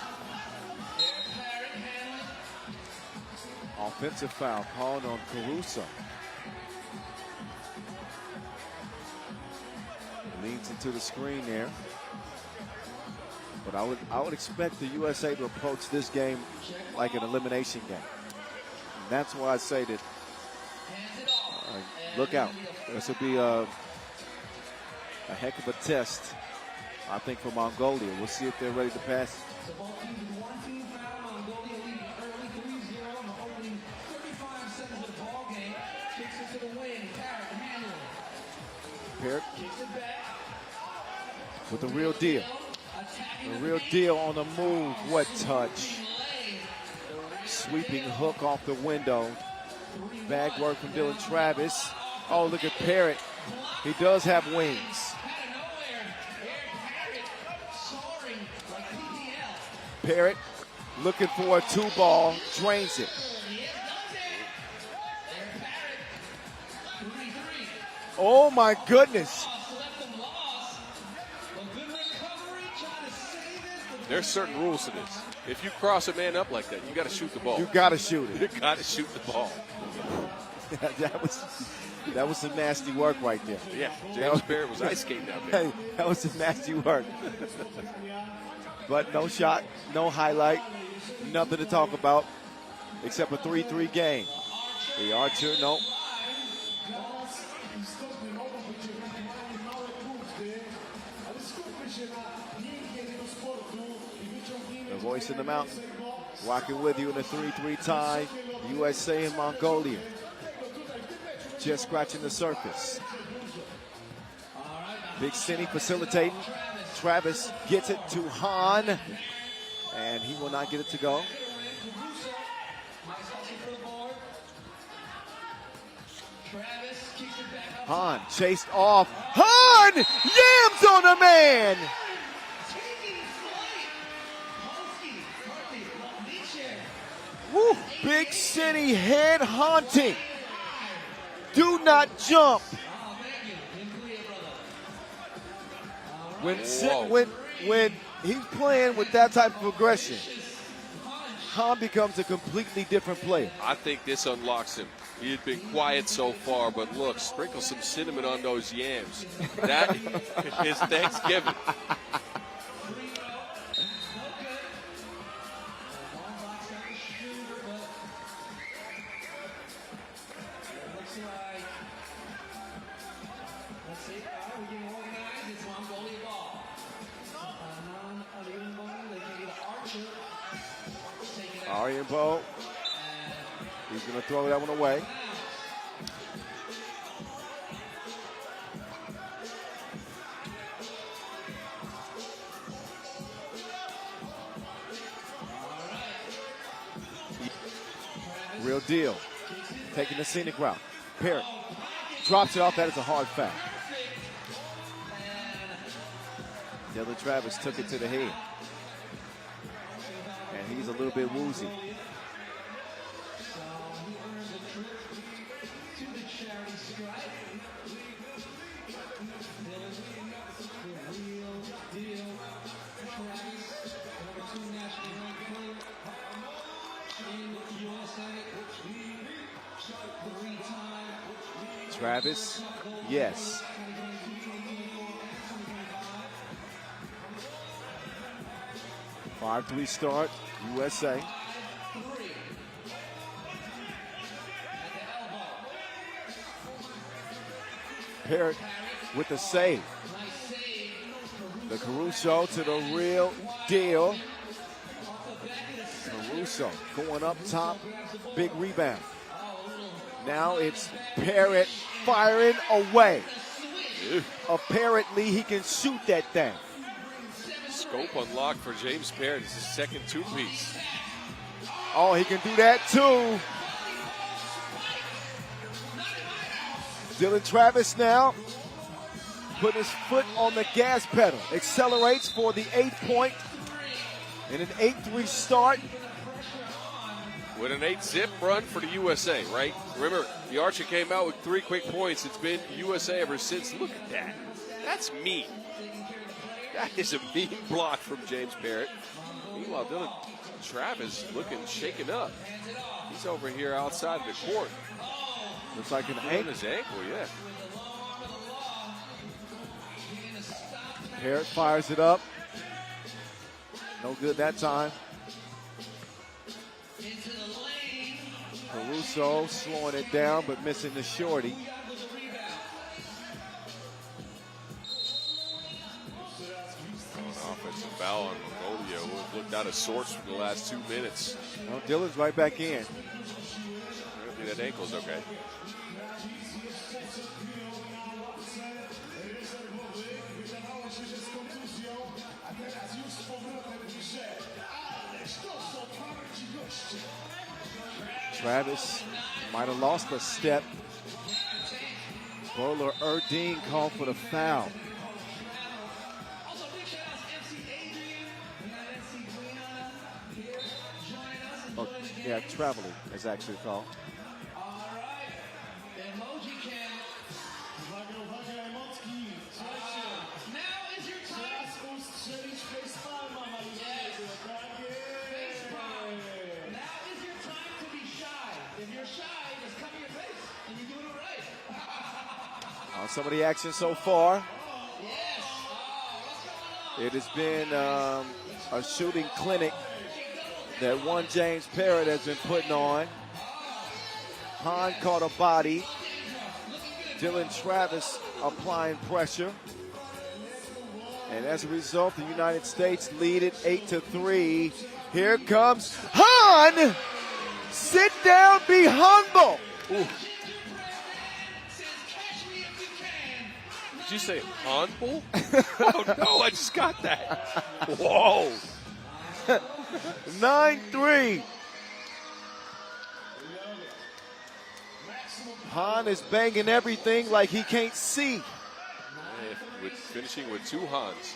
Offensive foul called on Caruso. Leans into the screen there. But I would expect the USA to approach this game like an elimination game. And that's why I say that look out. This will be a heck of a test, I think, for Mongolia. We'll see if they're ready to pass. Parrott with the real deal. The real deal on the move. What touch. Sweeping hook off the window. Bag work from Dylan Travis. Oh, look at Parrott. He does have wings. Parrott looking for a 2-ball, drains it. Oh my goodness. There's certain rules to this. If you cross a man up like that, you got to shoot the ball. You got to shoot it. You got to shoot the ball. that was some nasty work right there. Yeah, James Parrott was ice skating out there. Hey, that was some nasty work. But no shot, no highlight, nothing to talk about except a 3-3 game. The Archer, no. The voice in the mountain, walking with you in a 3-3 tie. USA and Mongolia. Just scratching the surface. Big Cindy facilitating. Travis gets it to Hahn, and he will not get it to go. Hahn chased off. Hahn yams on a man. Woo, Big City head haunting. Do not jump. When he's playing with that type of aggression, Hahn becomes a completely different player. I think this unlocks him. He had been quiet so far, but look, sprinkle some cinnamon on those yams. That is Thanksgiving. Arianbo, he's going to throw that one away. Real deal. Taking the scenic route. Parrott drops it off. That is a hard foul. Dylan Travis took it to the head. And he's a little bit woozy. Travis, yes. Five-3 start, USA. Parrott with the save. The Caruso to the real deal. Caruso going up top, big rebound. Now it's Parrott firing away. Apparently he can shoot that thing. Scope unlocked for James Parrott. It's his second two-piece. Oh, he can do that too. Dylan Travis now putting his foot on the gas pedal. Accelerates for the 8-point in an 8-3 start. With an 8-zip run for the USA, right? Remember, the Archer came out with 3 quick points. It's been USA ever since. Look at that. That's mean. That is a mean block from James Parrott. Meanwhile, Dylan Travis looking shaken up. He's over here outside the court. Looks like an ankle. His ankle, yeah. Parrott fires it up. No good that time. Caruso slowing it down, but missing the shorty. Offensive foul on Mongolia, who have looked out of sorts for the last 2 minutes. Well, Dylan's right back in. Apparently that ankle's okay. Travis might have lost a step. Bowler Erdine called for the foul. Yeah, traveling is actually called. Uwaga, emocki. Słuchajcie. Czas ustrzelić facepalma malutkiego. Tak jest. On some of the action so far, it has been a shooting clinic that one James Parrott has been putting on. Hahn caught a body. Dylan Travis applying pressure. And as a result, the United States lead it 8-3. Here comes Hahn! Sit down, be humble! Ooh. Did you say humble? Oh, no, I just got that. Whoa. 9-3. Hahn is banging everything like he can't see. With finishing with 2 Hans.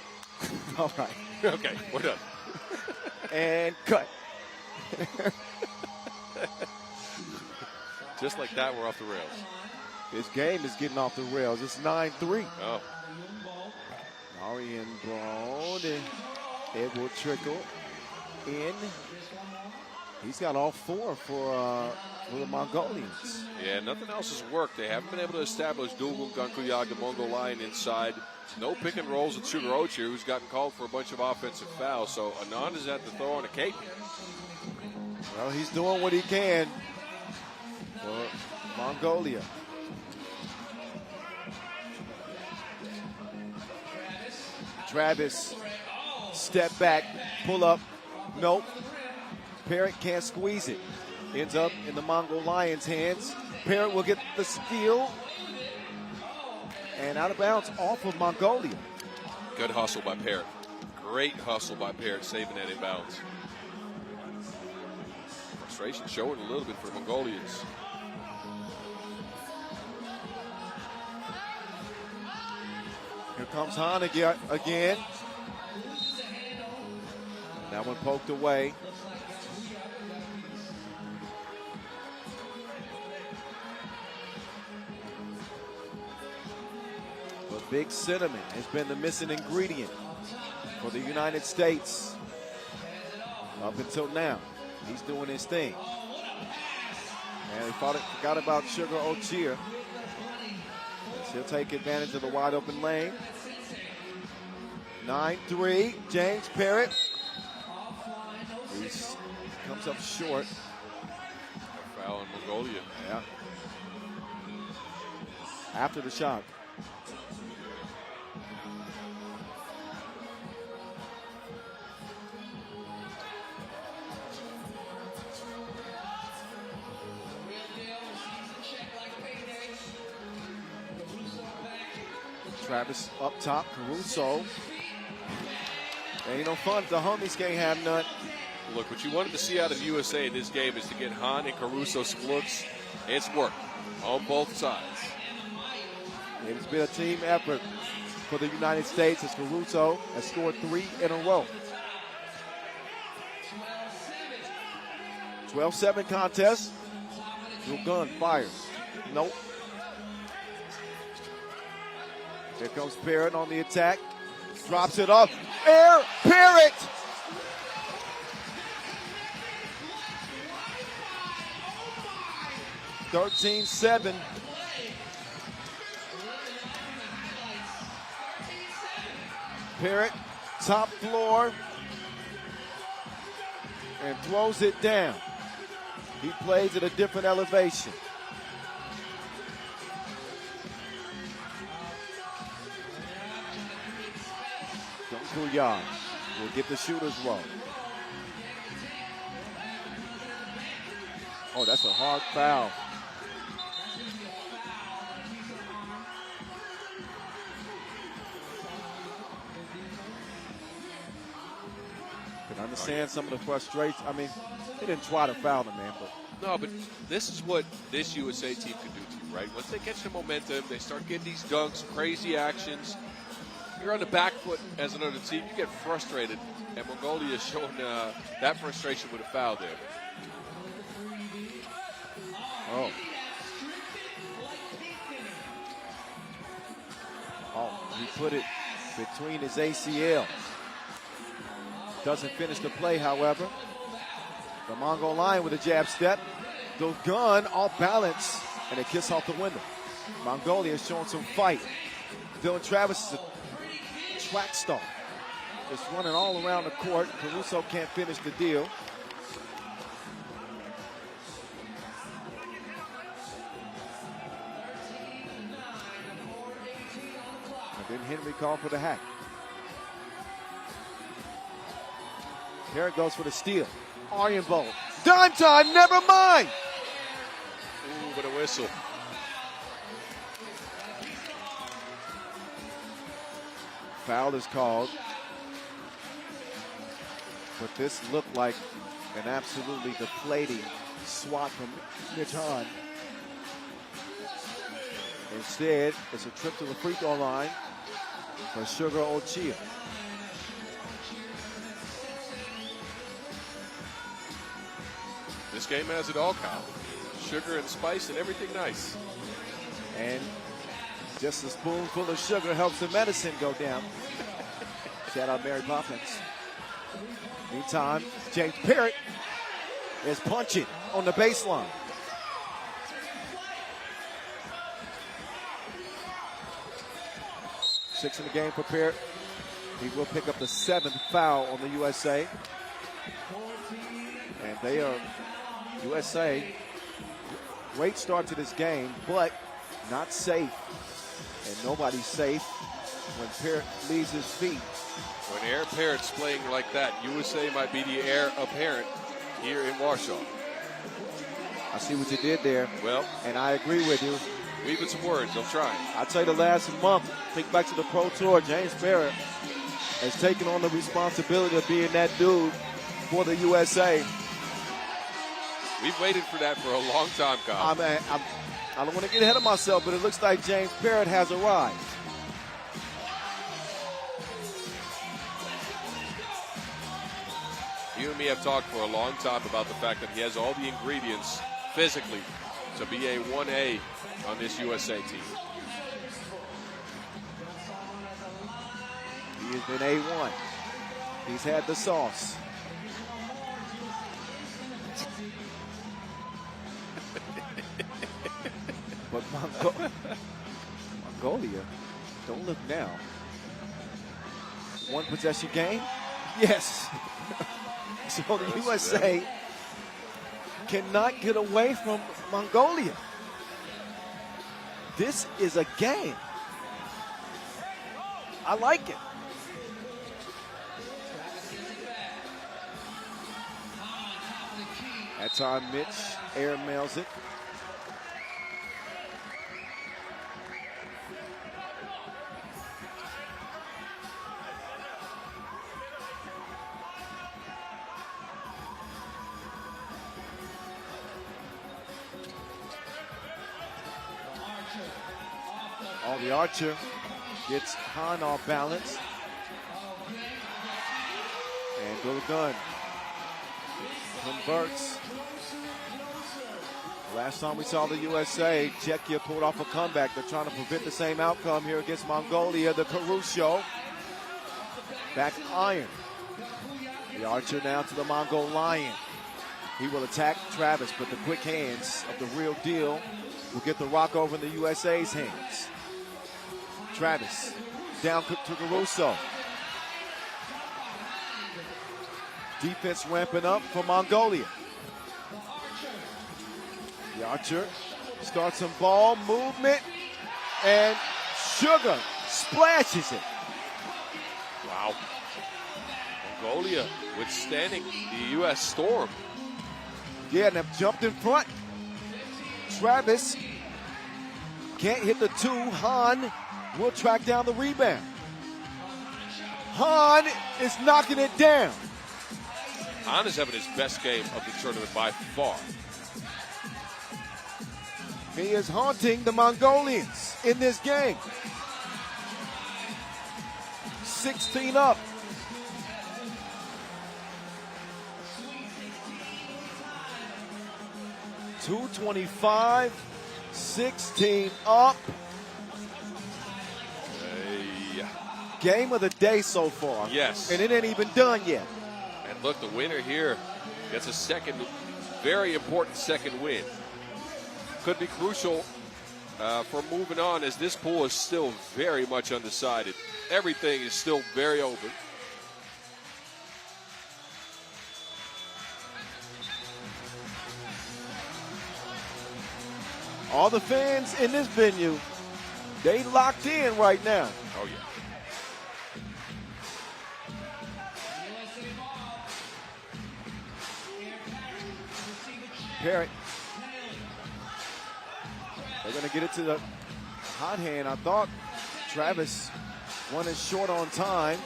All right. Okay, we're done. And cut. Just like that, we're off the rails. This game is getting off the rails. It's 9-3. Oh. Marion Brown. It will trickle in. He's got all 4 for the Mongolians. Yeah, nothing else has worked. They haven't been able to establish Dougal Gankuyag, the Mongol Lion, inside. No pick and rolls with Sugar Ochir, who's gotten called for a bunch of offensive fouls. So Anand is at the throw on a cape. Well, he's doing what he can for Mongolia. Travis, step back, pull up, nope. Parrott can't squeeze it. Ends up in the Mongol Lions' hands. Parrott will get the steal. And out of bounds off of Mongolia. Good hustle by Parrott. Great hustle by Parrott, saving that inbounds. Frustration showing a little bit for Mongolians. Here comes Hahn again. That one poked away. But Big Cinnamon has been the missing ingredient for the United States. Up until now, he's doing his thing. And he forgot about Sugar Ochir. He'll take advantage of the wide open lane. 9-3, James Parrott. He comes up short. A foul in Mongolia. Yeah. After the shot. Travis up top, Caruso. Ain't no fun if the homies can't have none. Look, what you wanted to see out of USA in this game is to get Hahn and Caruso splits. It's worked on both sides. It's been a team effort for the United States as Caruso has scored 3 in a row. 12-7 contest. Your gun fires. Nope. Here comes Parrott on the attack. Drops it off. Air Parrott! (13-7). Parrott, top floor, and throws it down. He plays at a different elevation. Gankuyag will get the shooter's roll. Oh, that's a hard foul. Can understand some of the frustration. I mean, they didn't try to foul the man, but. No, but this is what this USA team can do to you, right? Once they catch the momentum, they start getting these dunks, crazy actions. You're on the back foot as another team, you get frustrated, and Mongolia is showing that frustration with a foul there. Oh. Oh, he put it between his ACL. Doesn't finish the play, however. The Mongol Lion with a jab step. The gun off balance and a kiss off the window. Mongolia is showing some fight. Dylan Travis is a track star. Just running all around the court. Caruso can't finish the deal. And then Henry called for the hack. Here it goes for the steal. Aryenbold. Dime time, never mind. Ooh, but a whistle. Foul is called. But this looked like an absolutely deflating swat from Mitch Hahn. Instead, it's a trip to the free throw line for Sugar Ochia. This game has it all, Kyle. Sugar and spice and everything nice. And just a spoonful of sugar helps the medicine go down. Shout out Mary Poppins. Meantime, James Parrott is punching on the baseline. Six in the game for Parrott. He will pick up the 7th foul on the USA. And they are, USA, great start to this game, but not safe. And nobody's safe when Parrott leaves his feet. When Heir Apparent's playing like that, USA might be the heir apparent here in Warsaw. I see what you did there. Well, and I agree with you. Weaving some words, I'm trying. I'll tell you the last month, think back to the Pro Tour, James Parrott has taken on the responsibility of being that dude for the USA. We've waited for that for a long time, Kyle. I don't want to get ahead of myself, but it looks like James Parrott has arrived. You and me have talked for a long time about the fact that he has all the ingredients physically to be a 1A on this USA team. He has been A1. He's had the sauce. But Mongolia, don't look now. One possession game? Yes. So the USA cannot get away from Mongolia. This is a game. I like it. That time Mitch airmails it. The Archer gets Hahn off balance. And Bill Gunn converts. Last time we saw the USA, Czechia pulled off a comeback. They're trying to prevent the same outcome here against Mongolia. The Caruso back iron. The Archer now to the Mongol Lion. He will attack Travis, but the quick hands of the real deal will get the rock over in the USA's hands. Travis down to Caruso. Defense ramping up for Mongolia. The Archer starts some ball movement, and Sugar splashes it. Wow. Mongolia withstanding the U.S. storm. Yeah, and they've jumped in front. Travis can't hit the two. Hahn will track down the rebound. Hahn is knocking it down. Hahn is having his best game of the tournament by far. He is haunting the Mongolians in this game. 16 up. 225, 16 up. Game of the day so far. Yes. And it ain't even done yet. And look, the winner here gets a second, very important second win. Could be crucial for moving on, as this pool is still very much undecided. Everything is still very open. All the fans in this venue, they locked in right now. Oh, yeah. Parrott. They're going to get it to the hot hand. I thought Travis won it short on time,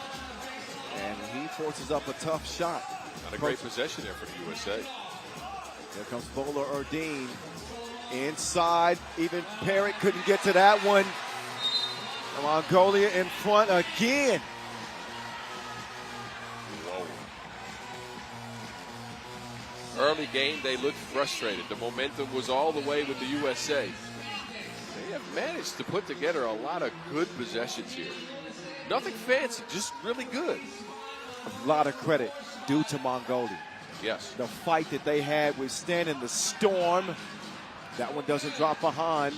and he forces up a tough shot. Not a great possession there for the USA. There comes Bowler Erdine inside. Even Parrott couldn't get to that one. Mongolia in front again. Early game, they looked frustrated. The momentum was all the way with the USA. They have managed to put together a lot of good possessions here. Nothing fancy, just really good. A lot of credit due to Mongolia. Yes. The fight that they had withstanding the storm. That one doesn't drop behind.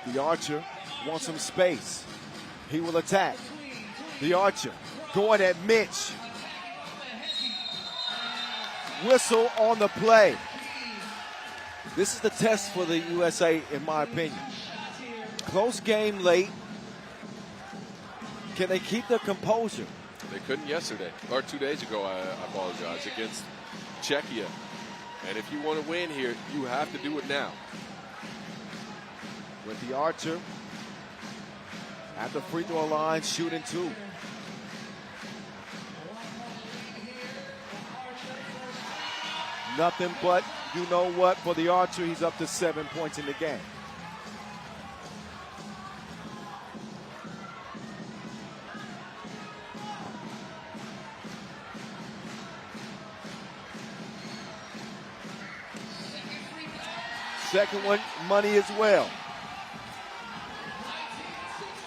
The Archer wants some space. He will attack. The Archer going at Mitch. Whistle on the play. This is the test for the USA, in my opinion. Close game late. Can they keep their composure? They couldn't yesterday, or 2 days ago, I apologize, against Czechia. And if you want to win here, you have to do it now. With the Archer at the free throw line, shooting two. Nothing but, you know what, for the Archer, he's up to 7 points in the game. Second one, money as well.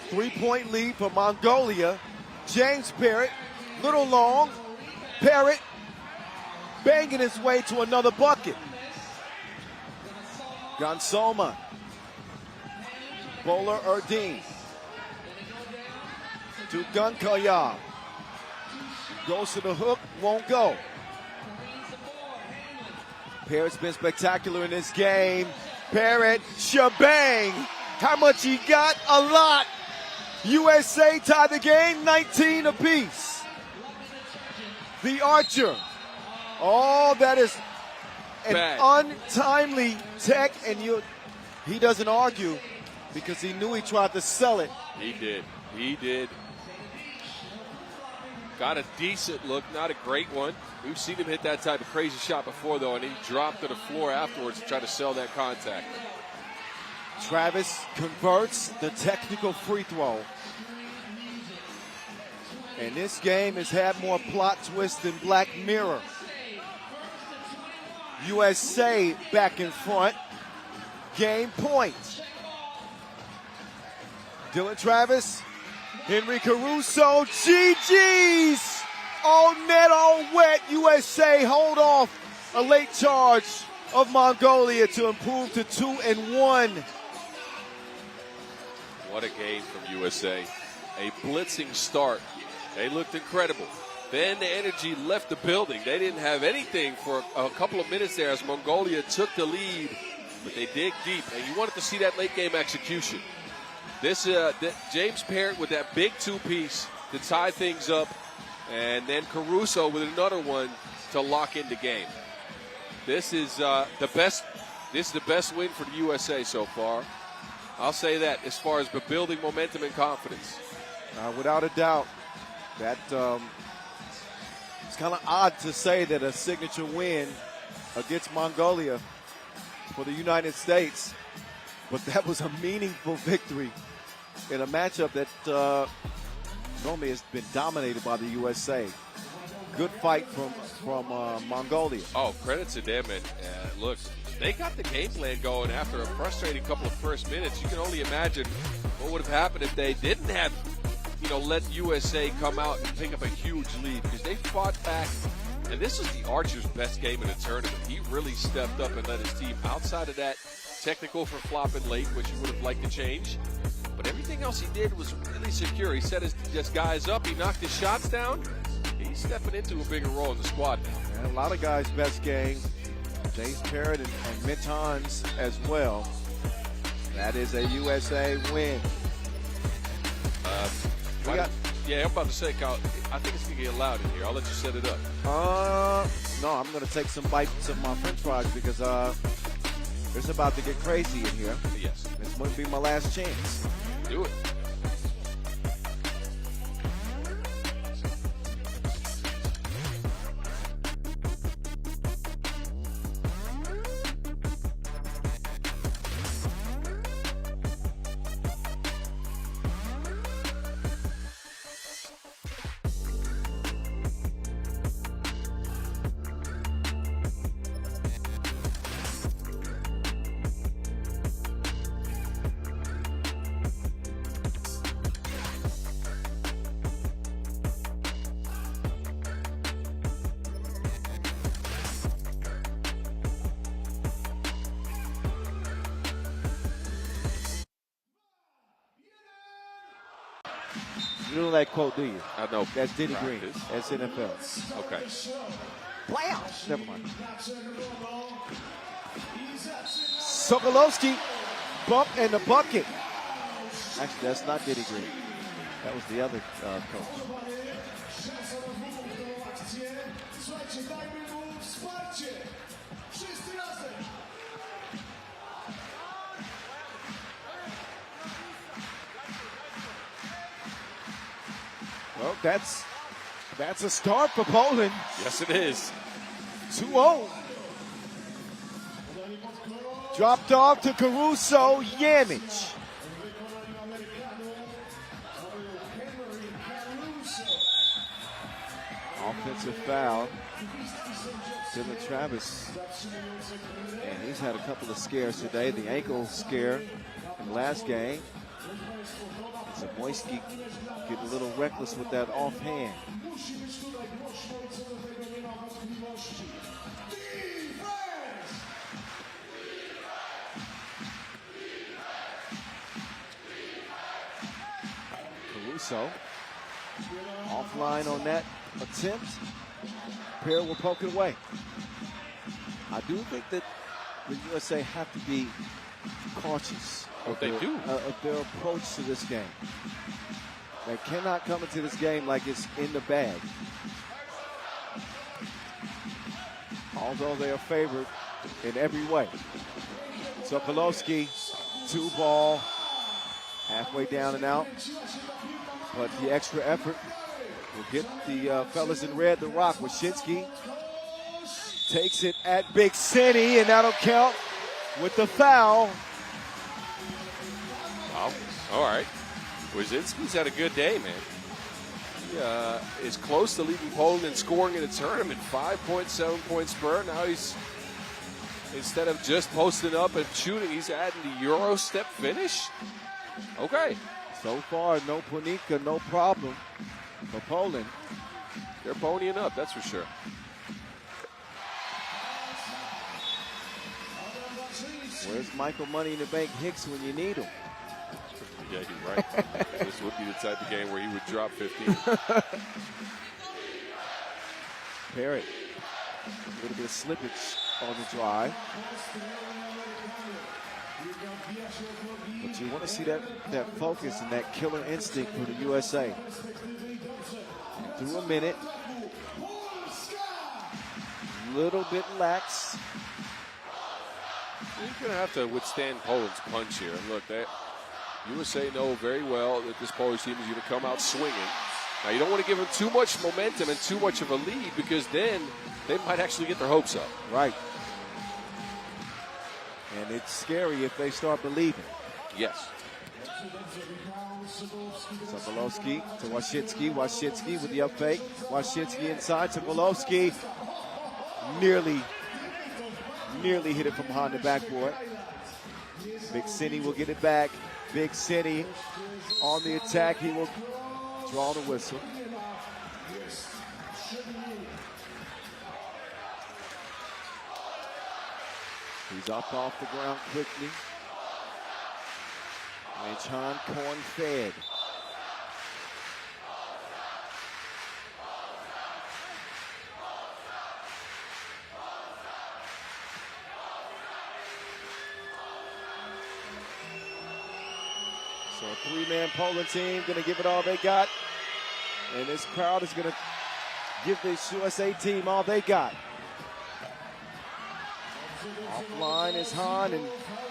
3-point lead for Mongolia. James Parrott, little long. Parrott banging his way to another bucket. Gansoma. Bowler Erdine. To Gunkaya. Goes to the hook, won't go. Parrott's been spectacular in this game. Parrott, shebang. How much he got? A lot. USA tied the game, 19 apiece. The Archer. Oh, that is an untimely tech, and he doesn't argue because he knew he tried to sell it. He did. He did. Got a decent look, not a great one. We've seen him hit that type of crazy shot before, though, and he dropped to the floor afterwards to try to sell that contact. Travis converts the technical free throw. And this game has had more plot twists than Black Mirror. USA back in front. Game point. Dylan Travis, Henry Caruso, GG's. All net, all wet. USA hold off a late charge of Mongolia to improve to 2-1. What a game from USA. A blitzing start. They looked incredible. Then the energy left the building. They didn't have anything for a couple of minutes there as Mongolia took the lead, but they dig deep, and you wanted to see that late game execution. This James Parrott with that big two-piece to tie things up, and then Caruso with another one to lock in the game. This is the best. This is the best win for the USA so far. I'll say that as far as building momentum and confidence. Without a doubt, that it's kind of odd to say that a signature win against Mongolia for the United States, but that was a meaningful victory in a matchup that normally has been dominated by the USA. good fight from Mongolia. Oh, credit to them. And look, they got the game plan going after a frustrating couple of first minutes. You can only imagine what would have happened if they didn't have, let USA come out and pick up a huge lead, because they fought back. And this was the Archer's best game in the tournament. He really stepped up and led his team. Outside of that technical for flopping late, which you would have liked to change, but everything else he did was really secure. He set his guys up. He knocked his shots down. He's stepping into a bigger role in the squad now. And a lot of guys' best game. James Parrott and Mitons as well. That is a USA win. I'm about to say, Kyle, I think it's going to get loud in here. I'll let you set it up. No, I'm going to take some bites of my french fries because it's about to get crazy in here. Yes. This might be my last chance. Do it. You know that quote, do you? I know. That's Diddy Green. That's NFL. Okay. Playoffs. Never mind. Sokolowski, bump in the bucket. Actually, that's not Diddy Green. That was the other coach. Well, that's a start for Poland. Yes, it is. 2-0. Drop dog to Caruso, Yamich. Offensive foul. Dylan Travis. And he's had a couple of scares today. The ankle scare in the last game. Zamoyski getting a little reckless with that offhand. Caruso offline on that attempt. Parrott will poke it away. I do think that the USA have to be cautious of their approach to this game. They cannot come into this game like it's in the bag. Although they are favored in every way. Sokolowski, 2-ball, halfway down and out. But the extra effort will get the fellas in red the rock. Wyshynski takes it at Big City, and that'll count with the foul. Wow. All right. Wyszynski's had a good day, man. He is close to leading Poland in scoring in the tournament. 5.7-point spur. Now he's, instead of just posting up and shooting, he's adding the Euro step finish. Okay. So far, no Punika, no problem for Poland. They're ponying up, that's for sure. Where's Michael Money in the Bank Hicks when you need him? Yeah, you're right. This would be the type of game where he would drop 15. Parrott, a little bit of slippage on the drive. But you want to see that focus and that killer instinct for the USA. And through a minute, little bit lax. You're going to have to withstand Poland's punch here. And look, USA know very well that this Polish team is going to come out swinging. Now, you don't want to give them too much momentum and too much of a lead, because then they might actually get their hopes up. Right. And it's scary if they start believing. Yes. Sokolowski to Washitsky. Washitsky with the up fake. Washitsky inside to Sokolowski. Nearly hit it from behind the backboard. Big City will get it back. Big City on the attack. He will draw the whistle. He's up off the ground quickly. And Chan corn-fed. So a three-man Poland team going to give it all they got. And this crowd is going to give this USA team all they got. Offline is Hahn, and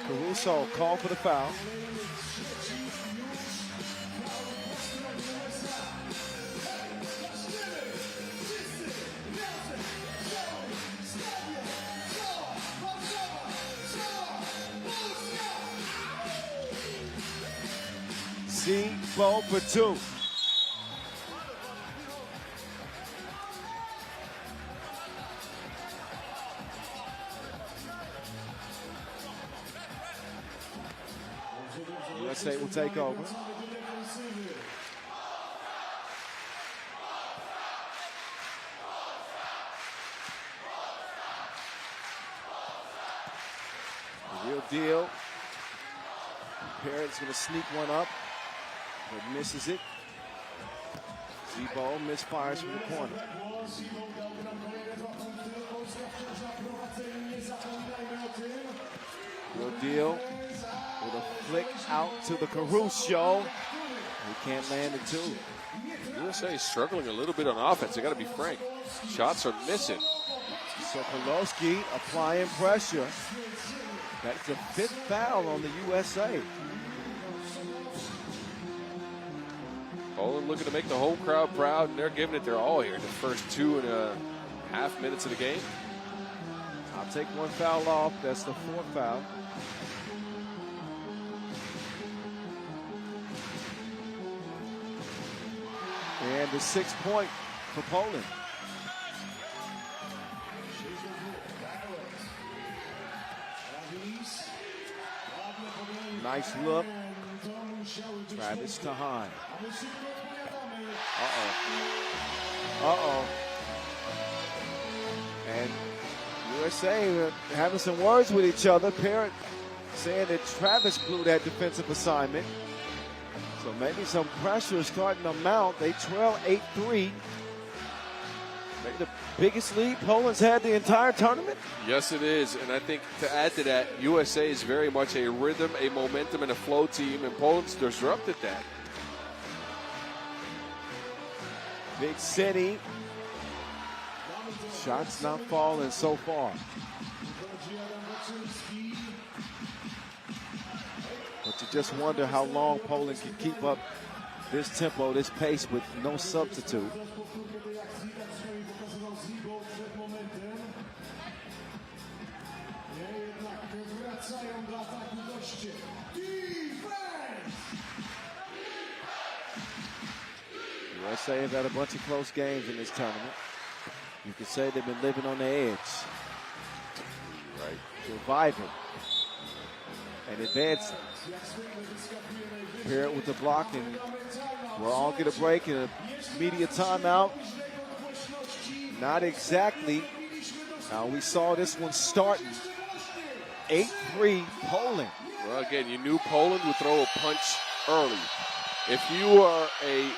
Caruso called for the foul. C-Bo for two. USA will take over. The real deal. Parrott's going to sneak one up, but misses it. Z-Bo misfires from the corner. Real deal. With a flick out to the Caruso. He can't land it too. USA is struggling a little bit on offense. I got to be frank. Shots are missing. Sokolowski applying pressure. That's the fifth foul on the USA. Poland looking to make the home crowd proud, and they're giving it their all here in the first 2.5 minutes of the game. I'll take one foul off. That's the fourth foul. And the 6th point for Poland. Nice look. Travis to Hahn. Uh-oh. And USA having some words with each other. Parrott saying that Travis blew that defensive assignment. So maybe some pressure is starting to mount. They trail 8-3. Maybe the biggest lead Poland's had the entire tournament. Yes, it is. And I think to add to that, USA is very much a rhythm, a momentum, and a flow team, and Poland's disrupted that. Big City. Shots not falling so far. But you just wonder how long Poland can keep up this tempo, this pace with no substitute. USA have had a bunch of close games in this tournament. You could say they've been living on the edge. Right. Surviving and advancing. Parrott with the block, and we'll all get a break and a media timeout. Not exactly. Now we saw this one starting 8-3 Poland. Well, again, you knew Poland would throw a punch early. If you are a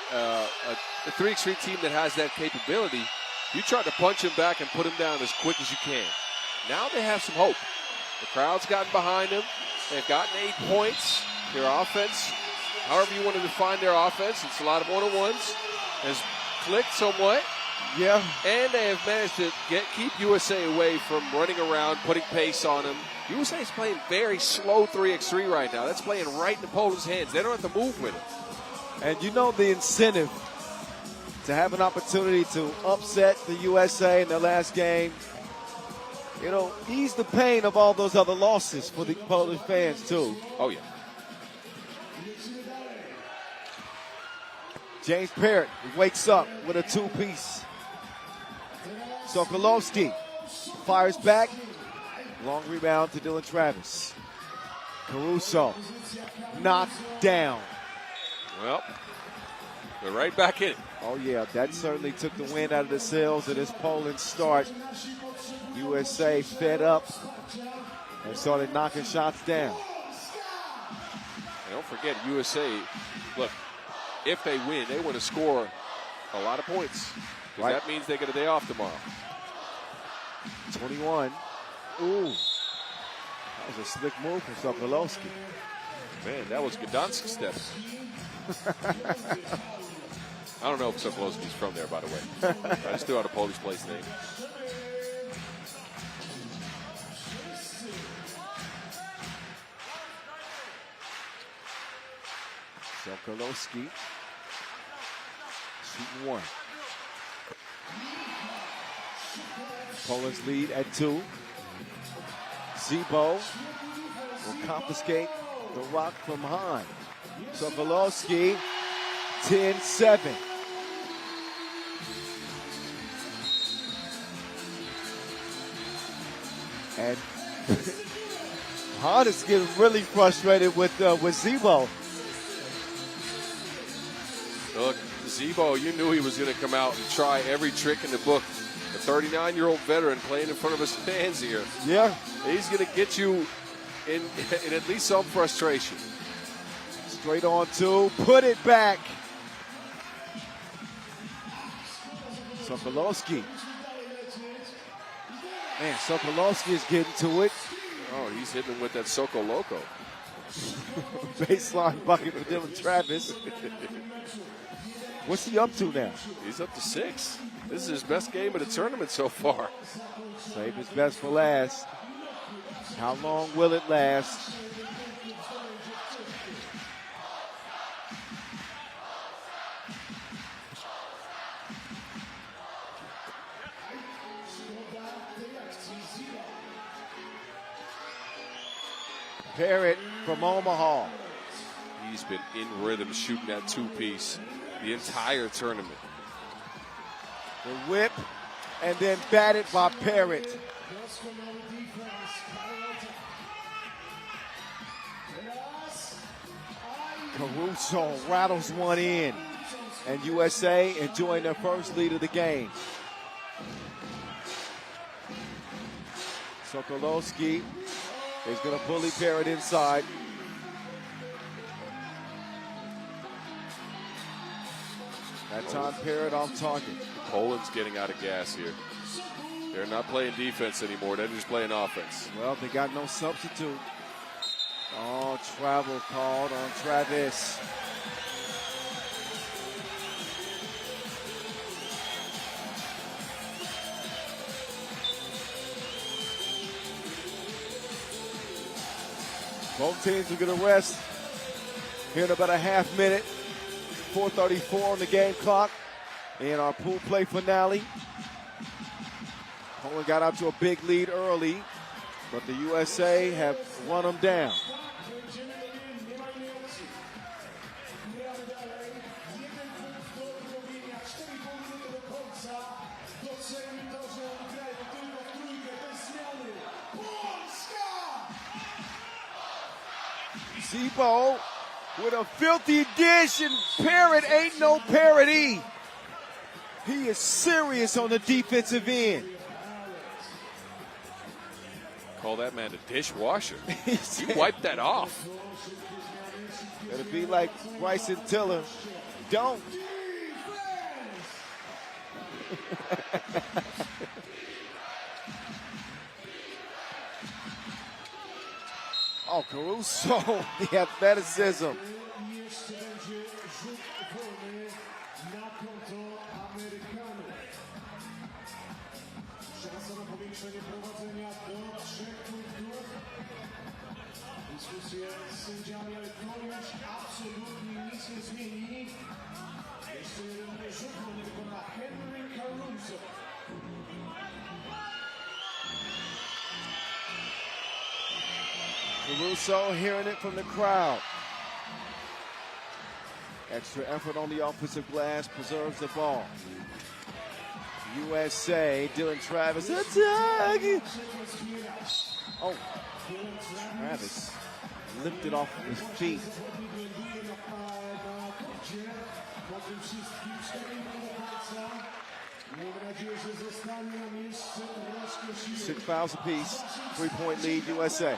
3x3 team that has that capability, you try to punch him back and put him down as quick as you can. Now they have some hope. The crowd's gotten behind them. They've gotten 8 points. Their offense, however you want to define their offense, it's a lot of one-on-ones, has clicked somewhat. Yeah. And they have managed to keep USA away from running around, putting pace on them. USA is playing very slow 3x3 right now. That's playing right into Poland's hands. They don't have to move with it. And you know the incentive to have an opportunity to upset the USA in their last game. You know, ease the pain of all those other losses for the Polish fans, too. Oh, yeah. James Parrott wakes up with a two-piece. Sokolowski fires back. Long rebound to Dylan Travis. Caruso knocked down. Well, they're right back in it. Oh, yeah, that certainly took the wind out of the sails of this Poland start. USA fed up and started knocking shots down. And don't forget, USA, look, if they win, they want to score a lot of points. Because that means they get a day off tomorrow. 21. Ooh. That was a slick move from Sokolowski. Man, that was Gdansk step. I don't know if Sokolowski's from there, by the way. I just threw out a Polish place name. Sokolowski shooting one. Poland's lead at 2. Zebo will confiscate the rock from behind. Sokolowski, 10-7. And Hahn is getting really frustrated with Zebo. Look, Zebo, you knew he was going to come out and try every trick in the book. A 39-year-old veteran playing in front of his fans here. Yeah. He's going to get you in at least some frustration. Straight on 2, put it back. Sokolowski. Man, Sokolowski is getting to it. Oh, he's hitting him with that Soko Loco. Baseline bucket for Dylan Travis. What's he up to now? He's up to 6. This is his best game of the tournament so far. Save his best for last. How long will it last? Parrott from Omaha. He's been in rhythm shooting that two-piece the entire tournament. The whip, and then batted by Parrott. Caruso rattles one in, and USA enjoying their first lead of the game. Sokolowski is going to bully Parrott inside. That time Parrott off target. Poland's getting out of gas here. They're not playing defense anymore. They're just playing offense. Well, they got no substitute. Oh, travel called on Travis. Both teams are going to rest here in about a half minute. 4:34 on the game clock in our pool play finale. Poland got out to a big lead early, but the USA have run them down. Zebo with a filthy dish, and Parrott ain't no parody. He is serious on the defensive end. Call that man a dishwasher. You wiped that off. It'll be like Bryson Tiller. Don't. Oh, Caruso, the athleticism. Dyskusje z sędziami, ale to już absolutnie nic nie zmieni. Jeszcze jeden rzut wykona Henry Caruso. Caruso hearing it from the crowd. Extra effort on the offensive glass preserves the ball. USA, Dylan Travis, attack! Oh, Travis lifted off his feet. Six fouls apiece, 3-point lead, USA.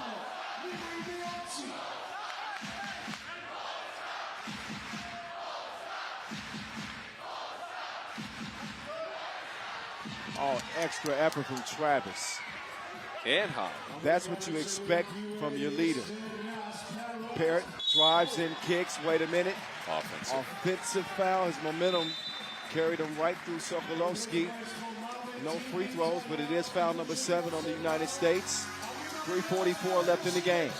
Oh, extra effort from Travis. And high. That's what you expect from your leader. Parrott drives in, kicks. Wait a minute. Offensive foul. His momentum carried him right through Sokolowski. No free throws, but it is foul number 7 on the United States. 3:44 left in the game.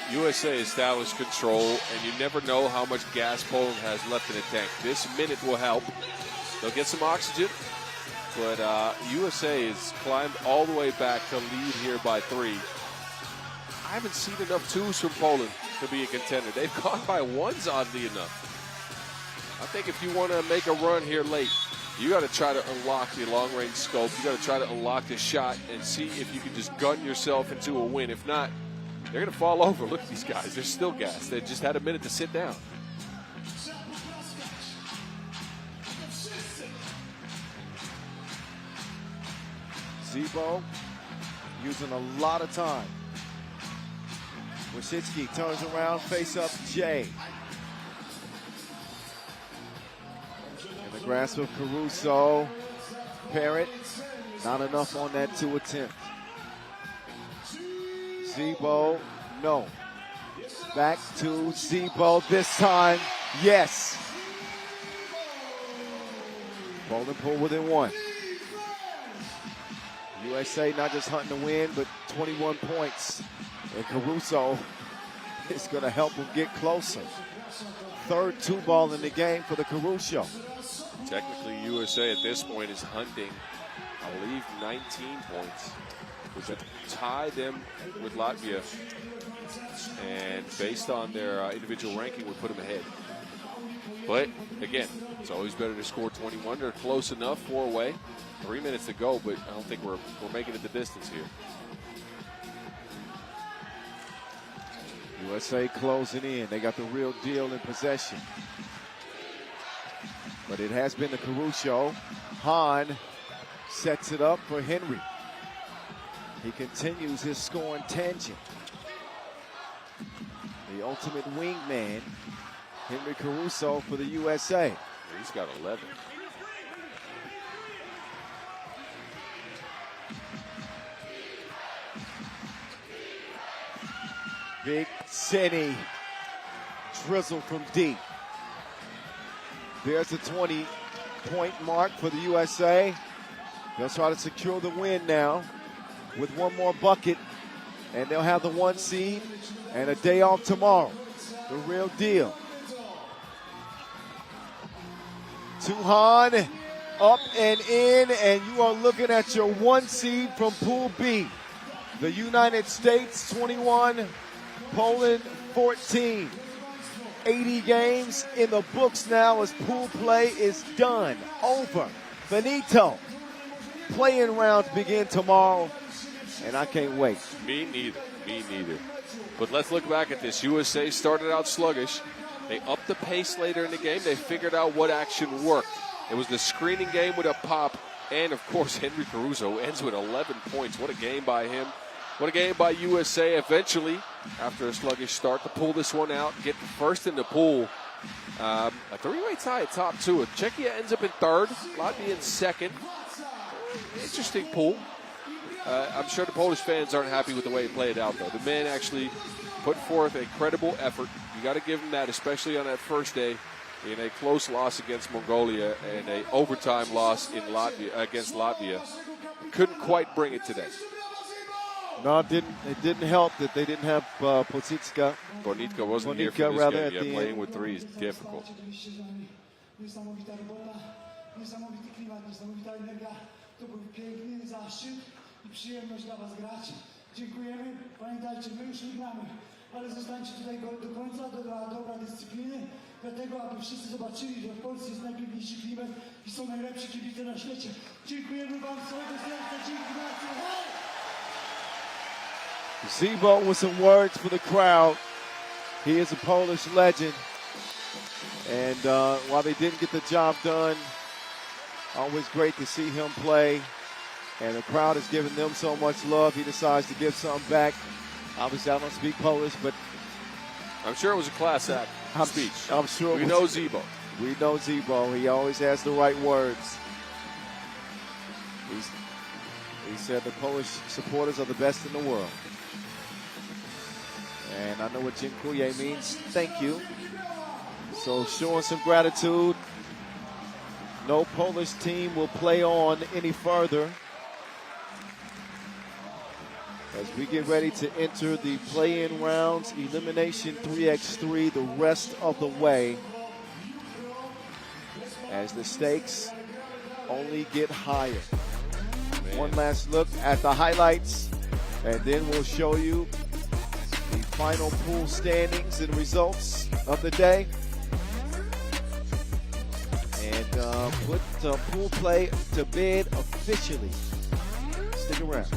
USA established control, and you never know how much gas Poland has left in the tank. This minute will help. They'll get some oxygen, but USA has climbed all the way back to lead here by 3. I haven't seen enough twos from Poland to be a contender. They've gone by ones, oddly enough. I think if you want to make a run here late, you got to try to unlock the long-range scope. You got to try to unlock the shot and see if you can just gun yourself into a win. If not, they're going to fall over. Look at these guys. They're still gassed. They just had a minute to sit down. Zebo using a lot of time. Wasitsky turns around, face up Jay. In the grasp of Caruso. Parrott, not enough on that 2 attempt. Zebo, no. Back to Zebo this time, yes. Poland pulled within 1. USA not just hunting to win, but 21 points. And Caruso is going to help them get closer. Third 2-ball in the game for the Caruso. Technically, USA at this point is hunting, I believe, 19 points, which would tie them with Latvia. And based on their individual ranking, would put them ahead. But, again, it's always better to score 21. They're close enough, 4 away. 3 minutes to go, but I don't think we're making it the distance here. USA closing in. They got the real deal in possession. But it has been the Caruso. Hahn sets it up for Henry. He continues his scoring tangent. The ultimate wingman, Henry Caruso for the USA. He's got 11. Big City drizzle from deep. There's the 20-point mark for the USA. They'll try to secure the win now with one more bucket, and they'll have the 1 seed and a day off tomorrow. The real deal. Tuhan up and in, and you are looking at your 1 seed from Pool B. The United States 21, Poland 14. 80 games in the books now as pool play is done. Over. Finito. Playing rounds begin tomorrow, and I can't wait. Me neither. Me neither. But let's look back at this. USA started out sluggish. They upped the pace later in the game. They figured out what action worked. It was the screening game with a pop, and, of course, Henry Caruso ends with 11 points. What a game by him. What a game by USA. Eventually, after a sluggish start, to pull this one out, get first in the pool. A 3-way tie at top 2. Czechia ends up in 3rd, Latvia in 2nd. Interesting pool. I'm sure the Polish fans aren't happy with the way it played out, though. The men actually put forth a credible effort. You got to give them that, especially on that first day in a close loss against Mongolia and an overtime loss in Latvia against Latvia. Couldn't quite bring it today. No, it didn't help that they didn't have Pocitka. Bonitka wasn't here for this game. Yeah, playing with 3 is difficult. To był piękny zaszczyt i przyjemność dla Was grać. Dziękujemy. Pamiętajcie, my już nie gramy, ale zostańcie tutaj do końca, dobra dyscypliny, dlatego aby wszyscy zobaczyli, że w Polsce jest najpiękniejszy klimat i są najlepsi kibice na świecie. Dziękujemy wam z całego serca, dzięki bardzo. Zebo with some words for the crowd. He is a Polish legend. And while they didn't get the job done, always great to see him play. And the crowd has given them so much love, he decides to give something back. Obviously, I don't speak Polish, but I'm sure it was a class act speech. I'm sure we know Zebo. We know Zebo. He always has the right words. He said the Polish supporters are the best in the world. And I know what dziękuję means, thank you. So showing some gratitude. No Polish team will play on any further as we get ready to enter the play-in rounds, elimination 3x3 the rest of the way, as the stakes only get higher. One last look at the highlights, and then we'll show you the final pool standings and results of the day. And put pool play to bed officially. Stick around.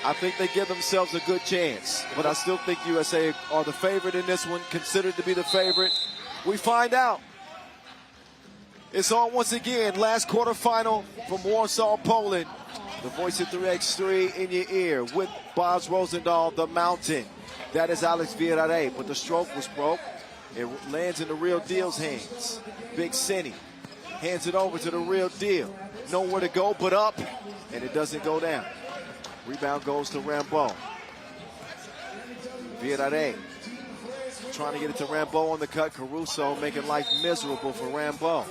I think they give themselves a good chance, but I still think USA are the favorite in this one, considered to be the favorite. We find out. It's on once again, last quarterfinal from Warsaw, Poland. The voice of 3x3 in your ear with Boz Rosendahl, the Mountain. That is Alex Villarreal, but the stroke was broke. It lands in the Real Deal's hands. Big Cinny hands it over to the Real Deal. Nowhere to go but up, and it doesn't go down. Rebound goes to Rambo. Villarreal trying to get it to Rambo on the cut. Caruso making life miserable for Rambo.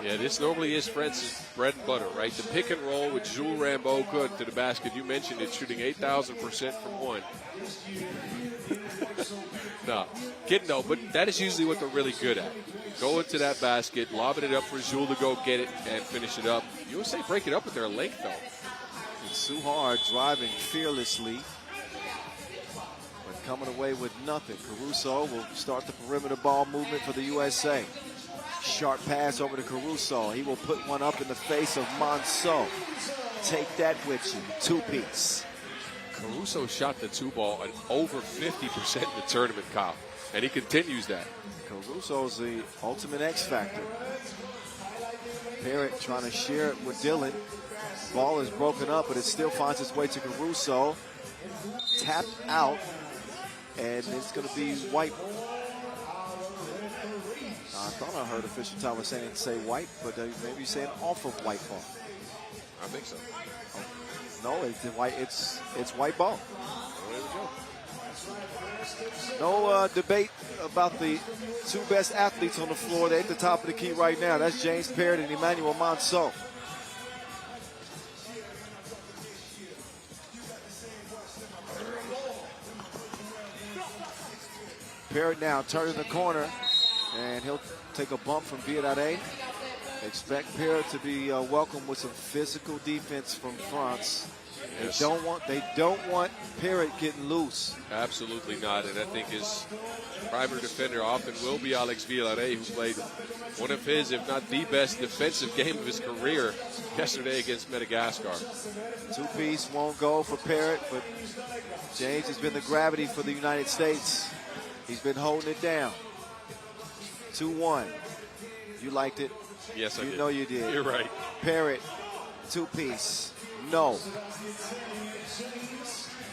Yeah, this normally is France's bread and butter, right? The pick and roll with Jules Rambo good to the basket. You mentioned it, shooting 8,000% from one. No, kidding though, but that is usually what they're really good at. Go into that basket, lobbing it up for Jules to go get it and finish it up. USA break it up with their length though. It's too hard, driving fearlessly, but coming away with nothing. Caruso will start the perimeter ball movement for the USA. Sharp pass over to Caruso. He will put one up in the face of Monceau. Take that with you. Two-piece. Caruso shot the two ball at over 50% in the tournament, Kyle, and he continues that. Caruso's the ultimate X factor. Parrott trying to share it with Dillon. Ball is broken up, but it still finds its way to Caruso. Tapped out, and it's going to be White. I thought I heard official time was saying say White, but maybe saying off of White ball. I think so. No, it's White. It's White ball. There we go. No debate about the two best athletes on the floor. They're at the top of the key right now. That's James Parrott and Emmanuel Monceau. Parrott now turning the corner, and he'll take a bump from Viadade. Expect Parrott to be welcomed with some physical defense from France. Yes. They don't want Parrott getting loose. Absolutely not, and I think his primary defender often will be Alex Villaret, who played one of his, if not the best defensive game of his career yesterday against Madagascar. Two-piece won't go for Parrott, but James has been the gravity for the United States. He's been holding it down. 2-1. You liked it? Yes, I did. You know you did. You're right. Parrott, two-piece. No.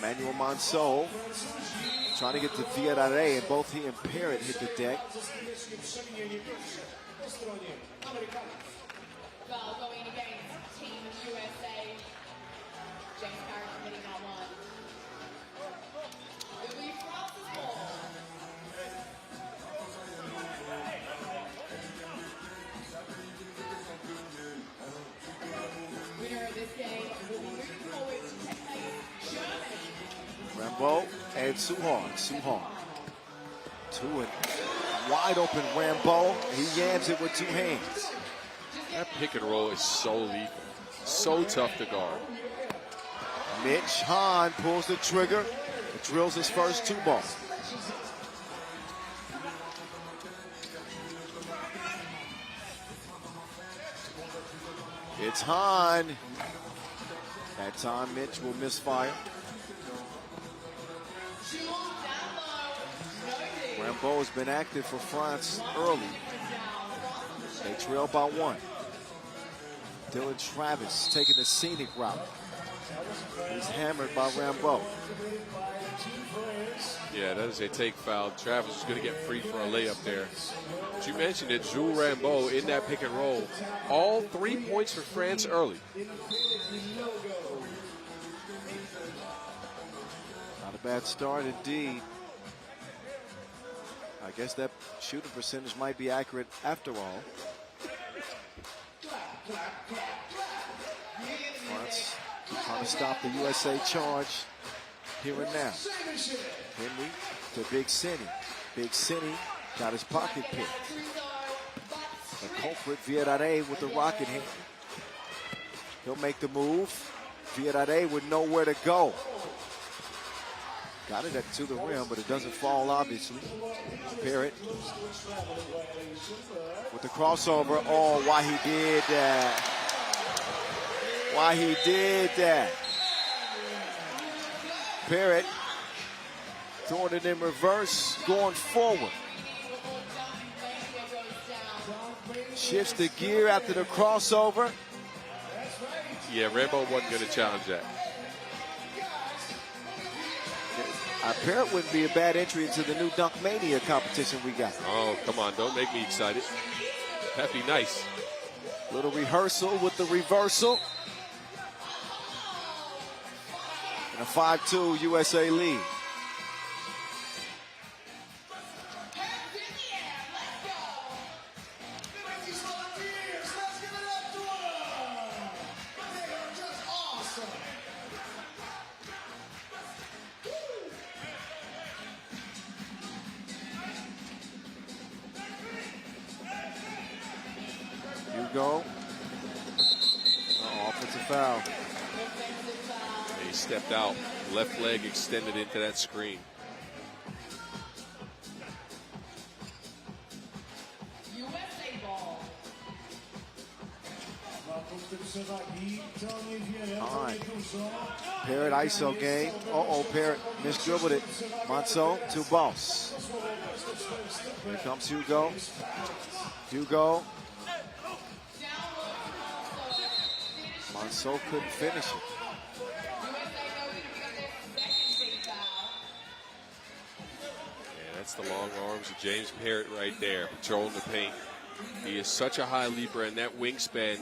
Manuel Monceau trying to get to Viadare, and both he and Parrott hit the deck. Foul going against Team USA. James Parrott committing that one. It'll be France's ball. Winner of this game will be moving forward to take place Germany. Rambo and Suhan. Two and wide open Rambo. He yams it with two hands. That pick and roll is so lethal, so tough to guard. Mitch Hahn pulls the trigger and drills his first two ball. It's Hahn. That time Mitch will misfire. Rambo has been active for France early. They trail by one. Dylan Travis taking the scenic route. He's hammered by Rambo. Yeah, that is a take foul. Travis is going to get free for a layup there. But you mentioned it, Jules Rambo in that pick and roll. All 3 points for France early. Not a bad start indeed. I guess that shooting percentage might be accurate after all. France trying to stop the USA charge here and now. Henry to Big Cinny. Big Cinny got his pocket picked. The culprit, Viadade, with the rocket hand. He'll make the move. Viadade with nowhere to go. Got it to the rim, but it doesn't fall, obviously. Parrott with the crossover. Oh, why he did that. Why he did that. Parrott throwing it in reverse, going forward. Shifts the gear after the crossover. Yeah, Rambo wasn't going to challenge that. Parrott wouldn't be a bad entry into the new Dunk Mania competition we got. Oh, come on, don't make me excited. That'd be nice. Little rehearsal with the reversal. And a 5-2 USA lead. Go. Oh, offensive foul. He stepped out, left leg extended into that screen. USA ball. All right. Parrott ISO game. Uh-oh, Parrott misdribbled it. Monceau to Boss. Here comes Hugo. Hugo. Monceau couldn't finish it. Yeah, that's the long arms of James Parrott right there, patrolling the paint. He is such a high leaper, and that wingspan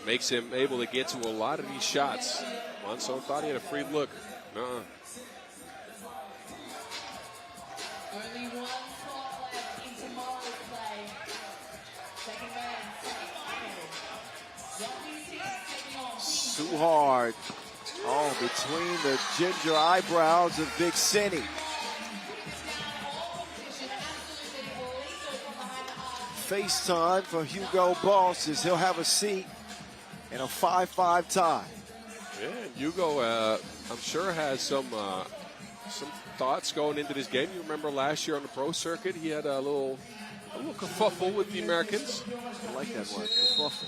makes him able to get to a lot of these shots. Monceau thought he had a free look. Nuh-uh. Only one spot left in tomorrow's play. Second man, Too hard. Oh, between the ginger eyebrows of Big Cinny. FaceTime for Hugo Boss as he'll have a seat in a 5-5 tie. Yeah, and Hugo, I'm sure has some thoughts going into this game. You remember last year on the pro circuit, he had a little kerfuffle with the Americans. I like that word, kerfuffle.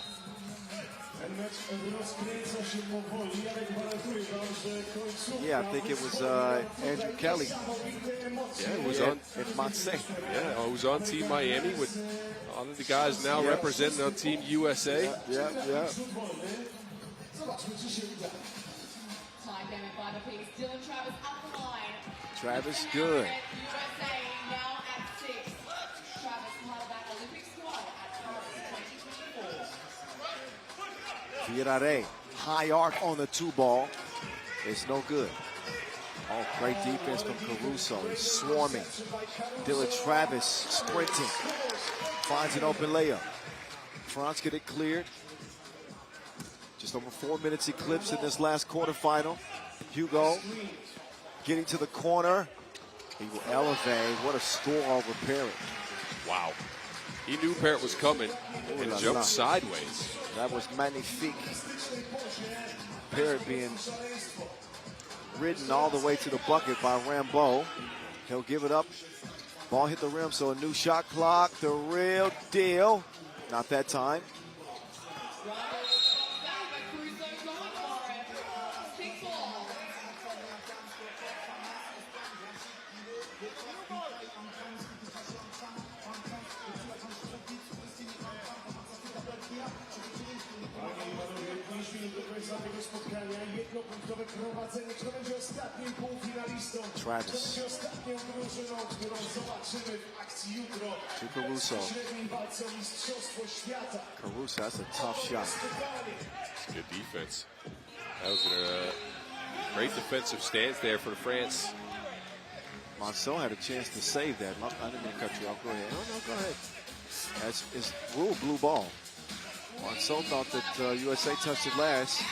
Yeah, I think it was Andrew Kelly. Yeah, it was on at Marseille. Yeah, it was on Team Miami with all of the guys now representing on Team USA. Yeah. Time down at 5 apiece. Dylan Travis up the line. Travis good. USA now at 6. Travis part of that Olympic squad at Paris 2024. Virare, high arc on the 2-ball. It's no good. Oh, great defense from Caruso. He's swarming. Dylan Travis sprinting. Finds an open layup. France get it cleared. Just over 4 minutes eclipsed in this last quarterfinal. Hugo getting to the corner. He will elevate. What a score over Parrott. Wow. He knew Parrott was coming and jumped sideways. That was magnifique. Parrott being ridden all the way to the bucket by Rambo. He'll give it up. Ball hit the rim, so a new shot clock. The real deal. Not that time. Travis to Caruso. Caruso, that's a tough shot. It's good defense. That was a great defensive stance there for France. Monceau had a chance to save that. I didn't mean to cut you off. Go ahead. No, go ahead. It's rule blue ball. Monceau thought that USA touched it last.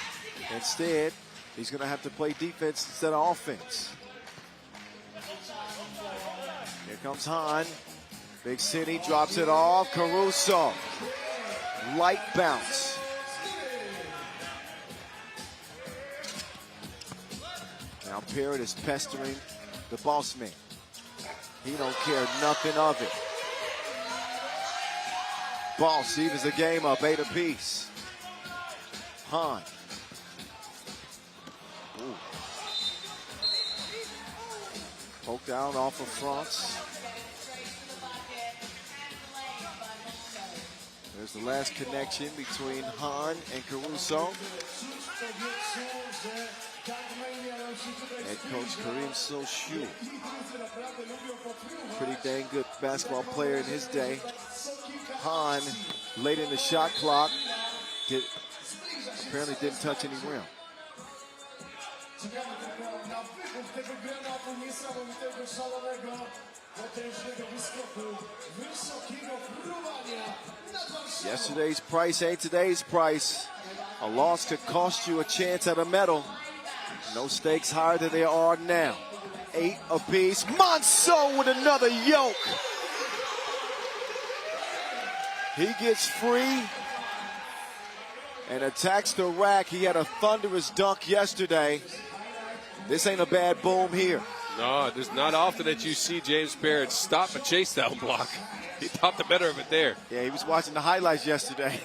Instead, he's going to have to play defense instead of offense. Here comes Hahn. Big City drops it off. Caruso. Light bounce. Now Parrott is pestering the boss man. He don't care nothing of it. Boss evens the game up 8 apiece. Hahn. Ooh. Poked out off of France. There's the last connection between Hahn and Caruso. Head coach Karim Sochou. Pretty dang good basketball player in his day. Hahn, late in the shot clock, apparently didn't touch any rim. Yesterday's price ain't today's price. A loss could cost you a chance at a medal. No stakes higher than they are now. 8 apiece. Monceau with another yoke. He gets free and attacks the rack. He had a thunderous dunk yesterday. This ain't a bad boom here. No, it's not often that you see James Parrott stop a chase down block. He thought the better of it there. Yeah, he was watching the highlights yesterday.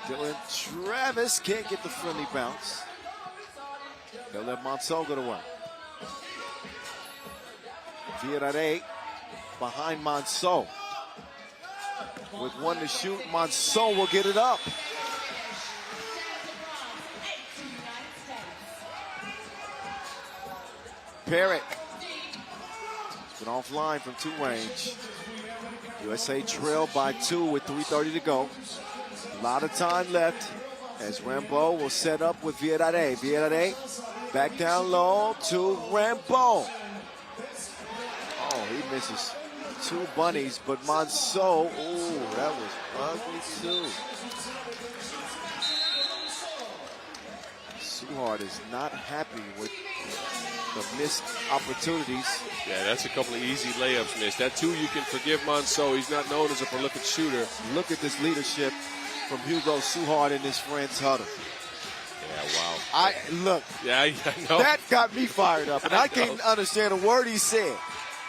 Dylan Travis can't get the friendly bounce. They'll let Monceau go to work. Virare behind Monceau. With 1 to shoot, Monceau will get it up. Parrott. He's been offline from 2 range. USA trail by 2 with 3:30 to go. A lot of time left as Rambo will set up with Virare. Virare back down low to Rambo. Oh, he misses 2 bunnies, but Monceau, ooh, that was ugly too. Suhard is not happy with the missed opportunities. Yeah, that's a couple of easy layups missed. That too, you can forgive Monceau. He's not known as a prolific shooter. Look at this leadership from Hugo Suhard in this friend's huddle. Yeah, wow. Yeah, I know. That got me fired up, and I can't understand a word he said.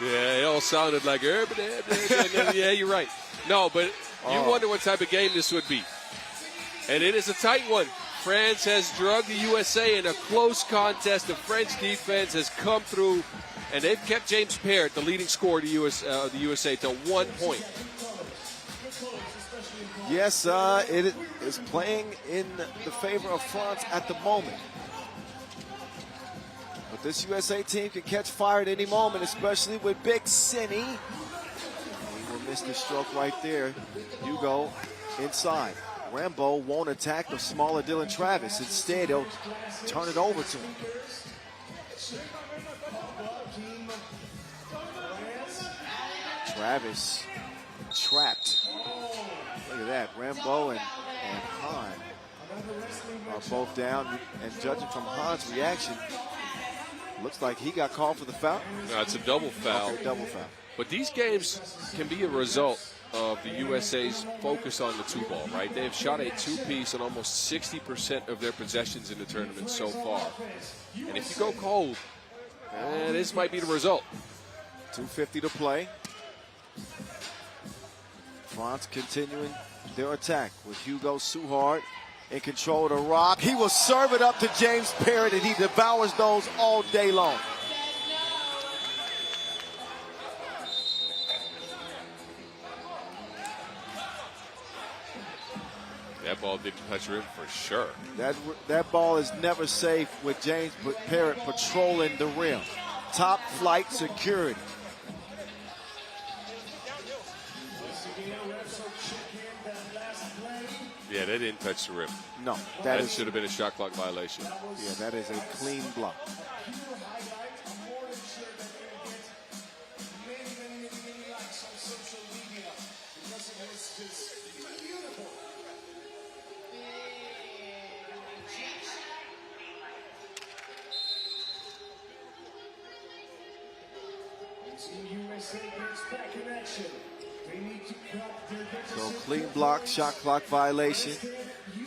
Yeah, it all sounded like, yeah, you're right. No, but you wonder what type of game this would be. And it is a tight one. France has drugged the USA in a close contest. The French defense has come through, and they've kept James Parrott, the leading scorer of the USA, to 1 point. Yes, it is playing in the favor of France at the moment. But this USA team can catch fire at any moment, especially with Big Cinny. He will miss the stroke right there. Hugo inside. Rambo won't attack the smaller Dylan Travis. Instead, he'll turn it over to him. Travis trapped. Look at that. Rambo and Hahn are both down. And judging from Hahn's reaction, looks like he got called for the foul. No, it's a double foul. Okay, double foul. But these games can be a result of the USA's focus on the two ball, right? They have shot a two-piece on almost 60% of their possessions in the tournament so far. And if you go cold, this might be the result. 2:50 to play. France continuing their attack with Hugo Suhard in control of the rock. He will serve it up to James Parrott, and he devours those all day long. That ball didn't touch rim for sure. That ball is never safe with James Parrott patrolling the rim. Top flight security. Yeah, that didn't touch the rim. No, that should have been a shot clock violation. Yeah, that is a clean block. So clean block, shot clock violation,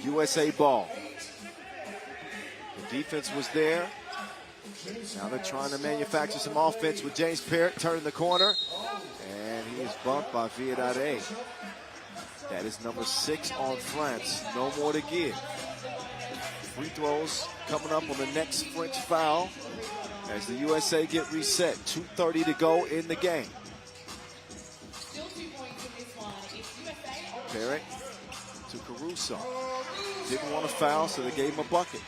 USA ball. The defense was there. Now they're trying to manufacture some offense with James Parrott turning the corner. And he is bumped by Viedade. That is number 6 on France. No more to give. Free throws coming up on the next French foul as the USA get reset. 2:30 to go in the game. Parrott to Caruso. Didn't want to foul, so they gave him a bucket.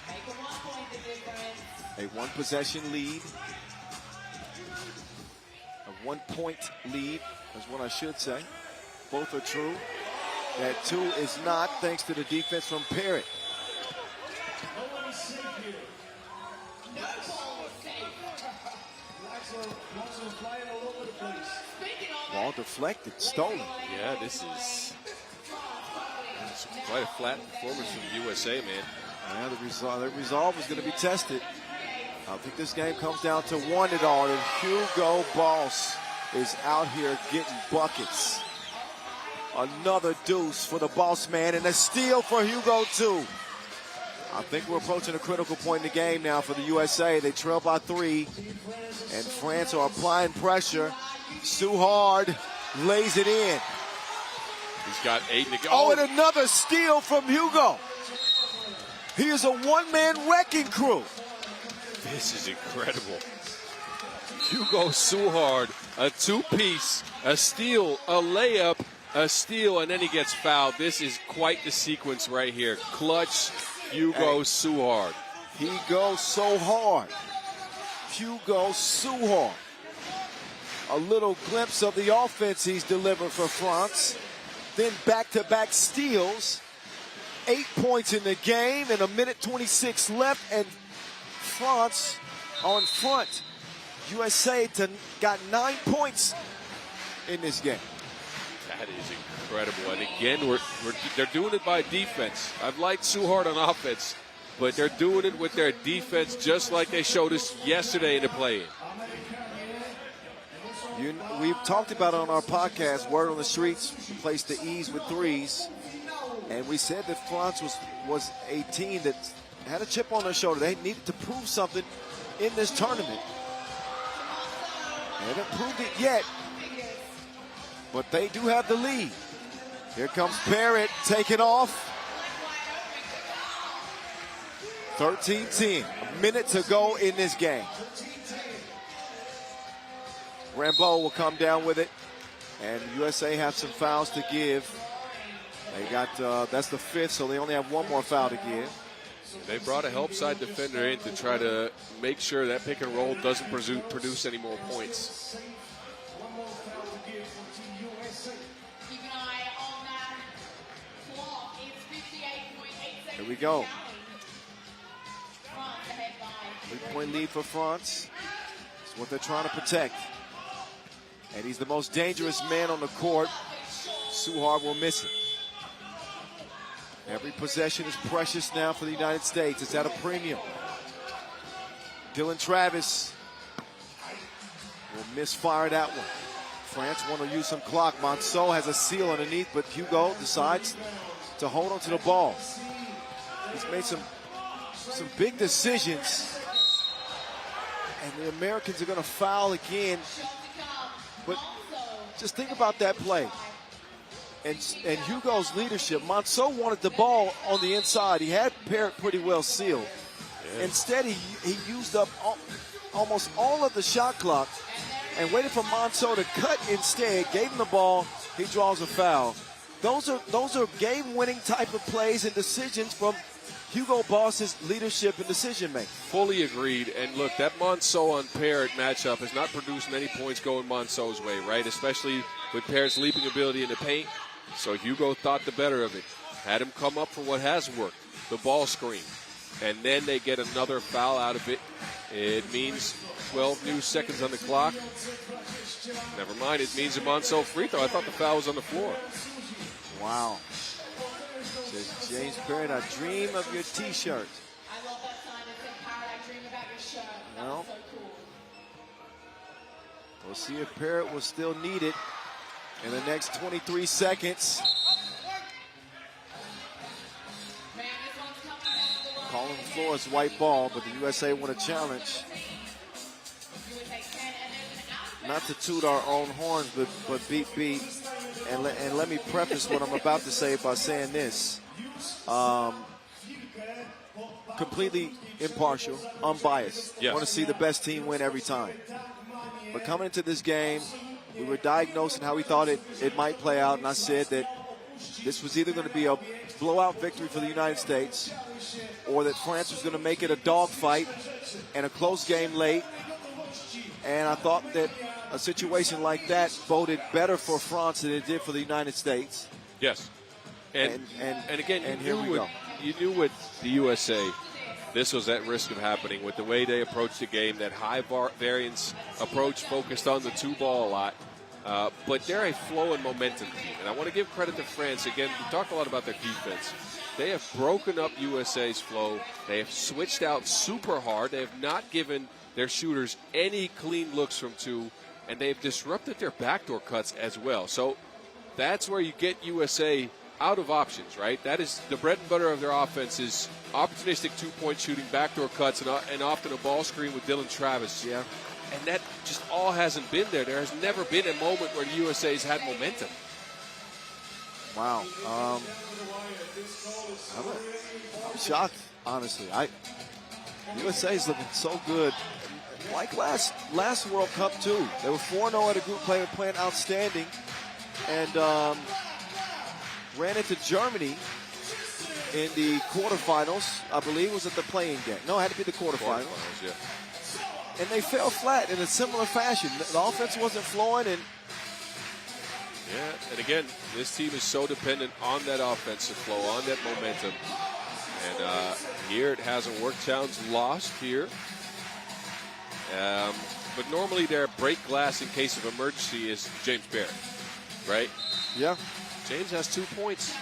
A 1-possession lead. A 1-point lead is what I should say. Both are true. That 2 is not, thanks to the defense from Parrott. Ball deflected, stolen. Yeah, this is quite a flat performance from the USA, man. Yeah, the resolve is going to be tested. I think this game comes down to one at all, and Hugo Boss is out here getting buckets. Another deuce for the boss man, and a steal for Hugo, too. I think we're approaching a critical point in the game now for the USA. They trail by 3, and France are applying pressure. Suhard lays it in. He's got 8 to go. Oh, and another steal from Hugo. He is a one-man wrecking crew. This is incredible. Hugo Suhard, a 2-piece, a steal, a layup, a steal, and then he gets fouled. This is quite the sequence right here. Clutch Hugo Suhard. He goes so hard. Hugo Suhard. A little glimpse of the offense he's delivered for France. Then back-to-back steals. 8 points in the game and 1:26 left, and France on front. USA got 9 points in this game. That is incredible. And again, they're doing it by defense. I've liked Suhard on offense. but they're doing it with their defense just like they showed us yesterday in the play-in. We've talked about it on our podcast, Word on the Streets, placed the E's with threes. And we said that France was a team that had a chip on their shoulder. They needed to prove something in this tournament. They haven't proved it yet, but they do have the lead. Here comes Parrott taking off. 13-10, a minute to go in this game. Rambeau will come down with it, and USA have some fouls to give. They got, that's the 5th, so they only have one more foul to give. They brought a help side defender in to try to make sure that pick and roll doesn't produce any more points. Keep an eye on that clock. It's 58.8 seconds. Here we go. France ahead by 3-point lead for France. It's what they're trying to protect. And he's the most dangerous man on the court. Suhar will miss it. Every possession is precious now for the United States. It's at a premium. Dylan Travis will misfire that one. France want to use some clock. Monceau has a seal underneath, but Hugo decides to hold on to the ball. He's made some big decisions. And the Americans are going to foul again. But just think about that play. And Hugo's leadership. Monceau wanted the ball on the inside. He had Parrott pretty well sealed. Yeah. Instead, he used up almost all of the shot clock and waited for Monceau to cut instead. Gave him the ball. He draws a foul. Those are game-winning type of plays and decisions from Hugo Boss's leadership and decision-making. Fully agreed. And look, that Monceau on Parrott matchup has not produced many points going Monceau's way, right? Especially with Parrott's leaping ability in the paint. So Hugo thought the better of it. Had him come up for what has worked, the ball screen. And then they get another foul out of it. It means 12 new seconds on the clock. Never mind, it means a Monceau free throw. I thought the foul was on the floor. Wow. Says James Parrott, I dream of your T-shirt. I love that sign that said, Parrott, I dream about your shirt. That Well, was so cool. We'll see if Parrott will still need it in the next 23 seconds. Man, this one's coming down to the line. Calling the floor is white ball, but the USA want a challenge. USA 10, and there's an out. Not to toot our own horns, but beat. And let me preface what I'm about to say by saying this. Completely impartial, unbiased. Yes. Want to see the best team win every time. But coming into this game, we were diagnosing how we thought it might play out, and I said that this was either going to be a blowout victory for the United States or that France was going to make it a dogfight and a close game late. And I thought that a situation like that boded better for France than it did for the United States. Yes. And again, here we go. You knew with the USA, this was at risk of happening with the way they approached the game, that high variance approach focused on the two ball a lot. But they're a flow and momentum team. And I want to give credit to France. Again, we talked a lot about their defense. They have broken up USA's flow. They have switched out super hard. They have not given their shooters any clean looks from two. And they've disrupted their backdoor cuts as well. So that's where you get USA out of options, right? That is the bread and butter of their offense is opportunistic two-point shooting, backdoor cuts, and often a ball screen with Dylan Travis. Yeah. And that just all hasn't been there. There has never been a moment where the USA's had momentum. Wow. I'm shocked, honestly. USA is looking so good. Like last World Cup, too. They were 4-0 at a group play, playing outstanding. And ran into Germany in the quarterfinals. I believe it was at the playing game. No, it had to be the quarterfinals. Yeah. And they fell flat in a similar fashion. The offense wasn't flowing. And again, this team is so dependent on that offensive flow, on that momentum. And here it hasn't worked. Towns lost here. But normally their break glass in case of emergency is James Parrott, right? yeah. James has 2 points.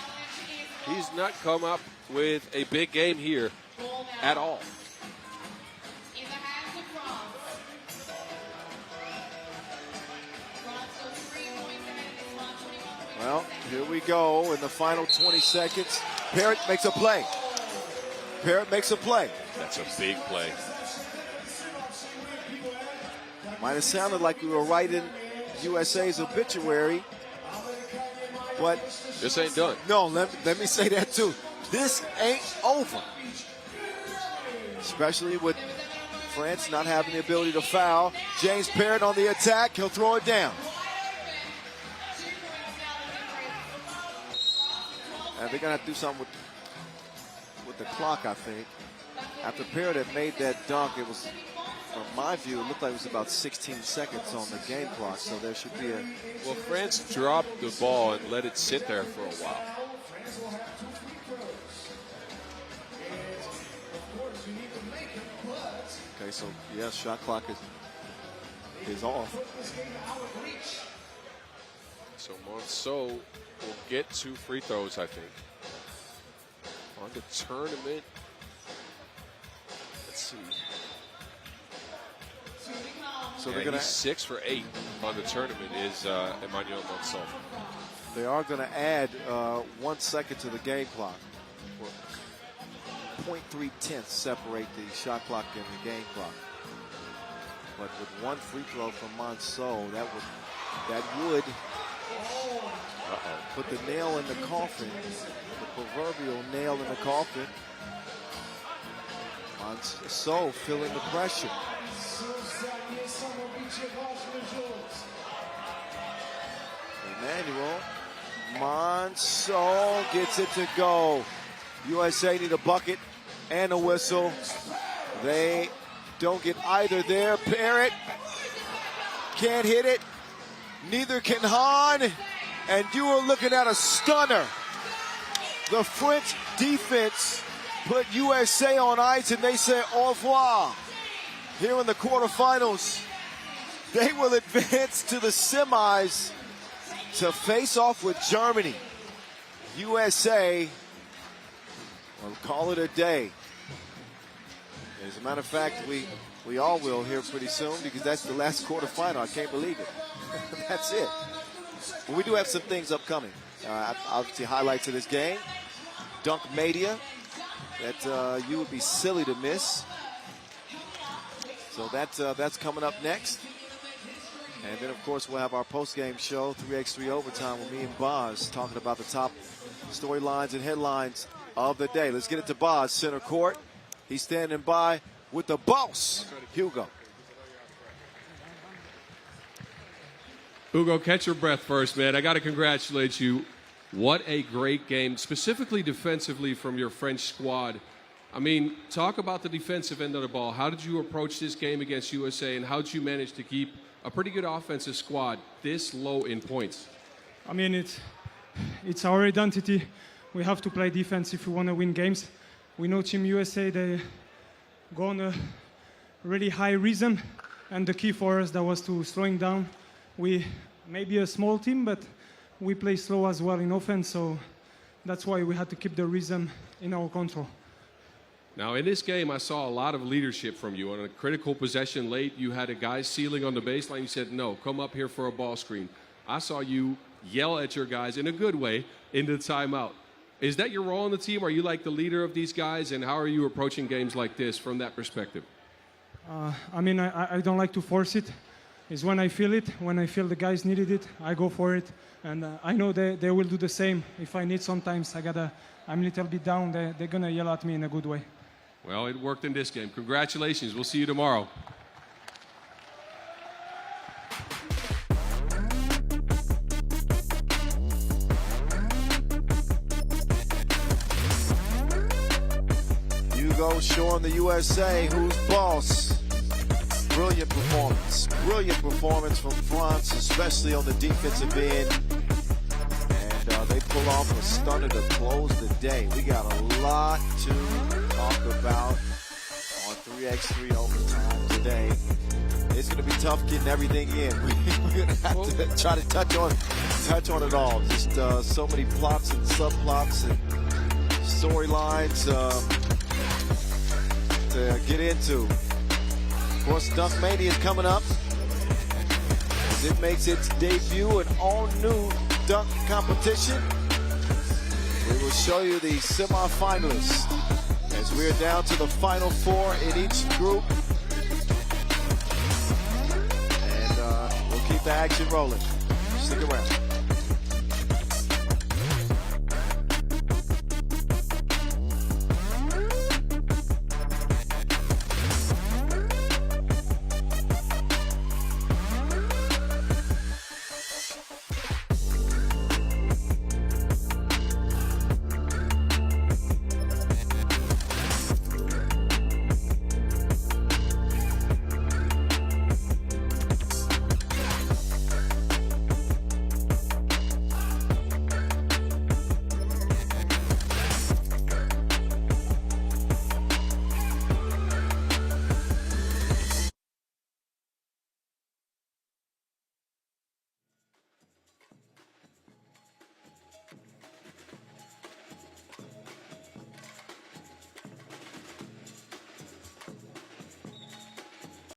He's not come up with a big game here. at all. In the hands of France. France goes 3 points ahead in this one, 21. Well, here we go in the final 20 seconds. Parrott makes a play. Parrott makes a play. That's a big play. Might have sounded like we were writing USA's obituary, but This ain't done. no, let me say that too. This ain't over. Especially with France not having the ability to foul. James Parrott on the attack. He'll throw it down. And they're going to have to do something with the clock, I think. After Parrott had made that dunk, it was, from my view, it looked like it was about 16 seconds on the game clock. So there should be a... Well, France dropped the ball and let it sit there for a while. Okay, so, yes, shot clock is off. So Warsaw will get 2 free throws, I think. On the tournament. Let's see. So Yeah, they're going he's 6 for 8 on the tournament is Emmanuel Warsaw. They are going to add 1 second to the game clock. 0.3 tenths separate the shot clock and the game clock. But with 1 free throw from Monceau, that would put the nail in the coffin, the proverbial nail in the coffin. Monceau feeling the pressure. Emmanuel Monceau gets it to go. USA need a bucket and a whistle. They don't get either there. Parrott can't hit it. Neither can Hahn. And you are looking at a stunner. The French defense put USA on ice and they say au revoir. Here in the quarterfinals, they will advance to the semis to face off with Germany. USA will call it a day. As a matter of fact, we all will here pretty soon because that's the last quarterfinal. I can't believe it. That's it. But we do have some things upcoming. Obviously, highlights of this game. Dunk Mania that you would be silly to miss. So that's coming up next. And then, of course, we'll have our post-game show, 3x3 Overtime, with me and Boz talking about the top storylines and headlines of the day. Let's get it to Boz, center court. He's standing by with the boss, Hugo. Hugo, catch your breath first, man. I got to congratulate you. What a great game, specifically defensively from your French squad. I mean, talk about the defensive end of the ball. How did you approach this game against USA, and how did you manage to keep a pretty good offensive squad this low in points? I mean, it's our identity. We have to play defense if we want to win games. We know Team USA, they go on a really high rhythm, and the key for us, that was to slowing down. We may be a small team, but we play slow as well in offense, so that's why we had to keep the rhythm in our control. Now, in this game, I saw a lot of leadership from you. On a critical possession late, you had a guy sealing on the baseline. You said, no, come up here for a ball screen. I saw you yell at your guys in a good way in the timeout. Is that your role on the team? Are you like the leader of these guys? And how are you approaching games like this from that perspective? I mean, I don't like to force it. It's when I feel it, when I feel the guys needed it, I go for it. And I know they will do the same. If I need sometimes, I'm a little bit down, they're going to yell at me in a good way. Well, it worked in this game. Congratulations. We'll see you tomorrow. Hugo showing the USA who's boss. Brilliant performance. Brilliant performance from France, especially on the defensive end. And they pull off a stunner to close the day. We got a lot to talk about on 3x3 Overtime today. It's going to be tough getting everything in. We're going to have to try to touch on it all. Just so many plots and subplots and storylines. get into. Of course, Dunk Mania is coming up as it makes its debut, an all-new dunk competition. We will show you the semifinalists as we're down to the final 4 in each group. And we'll keep the action rolling. Stick around.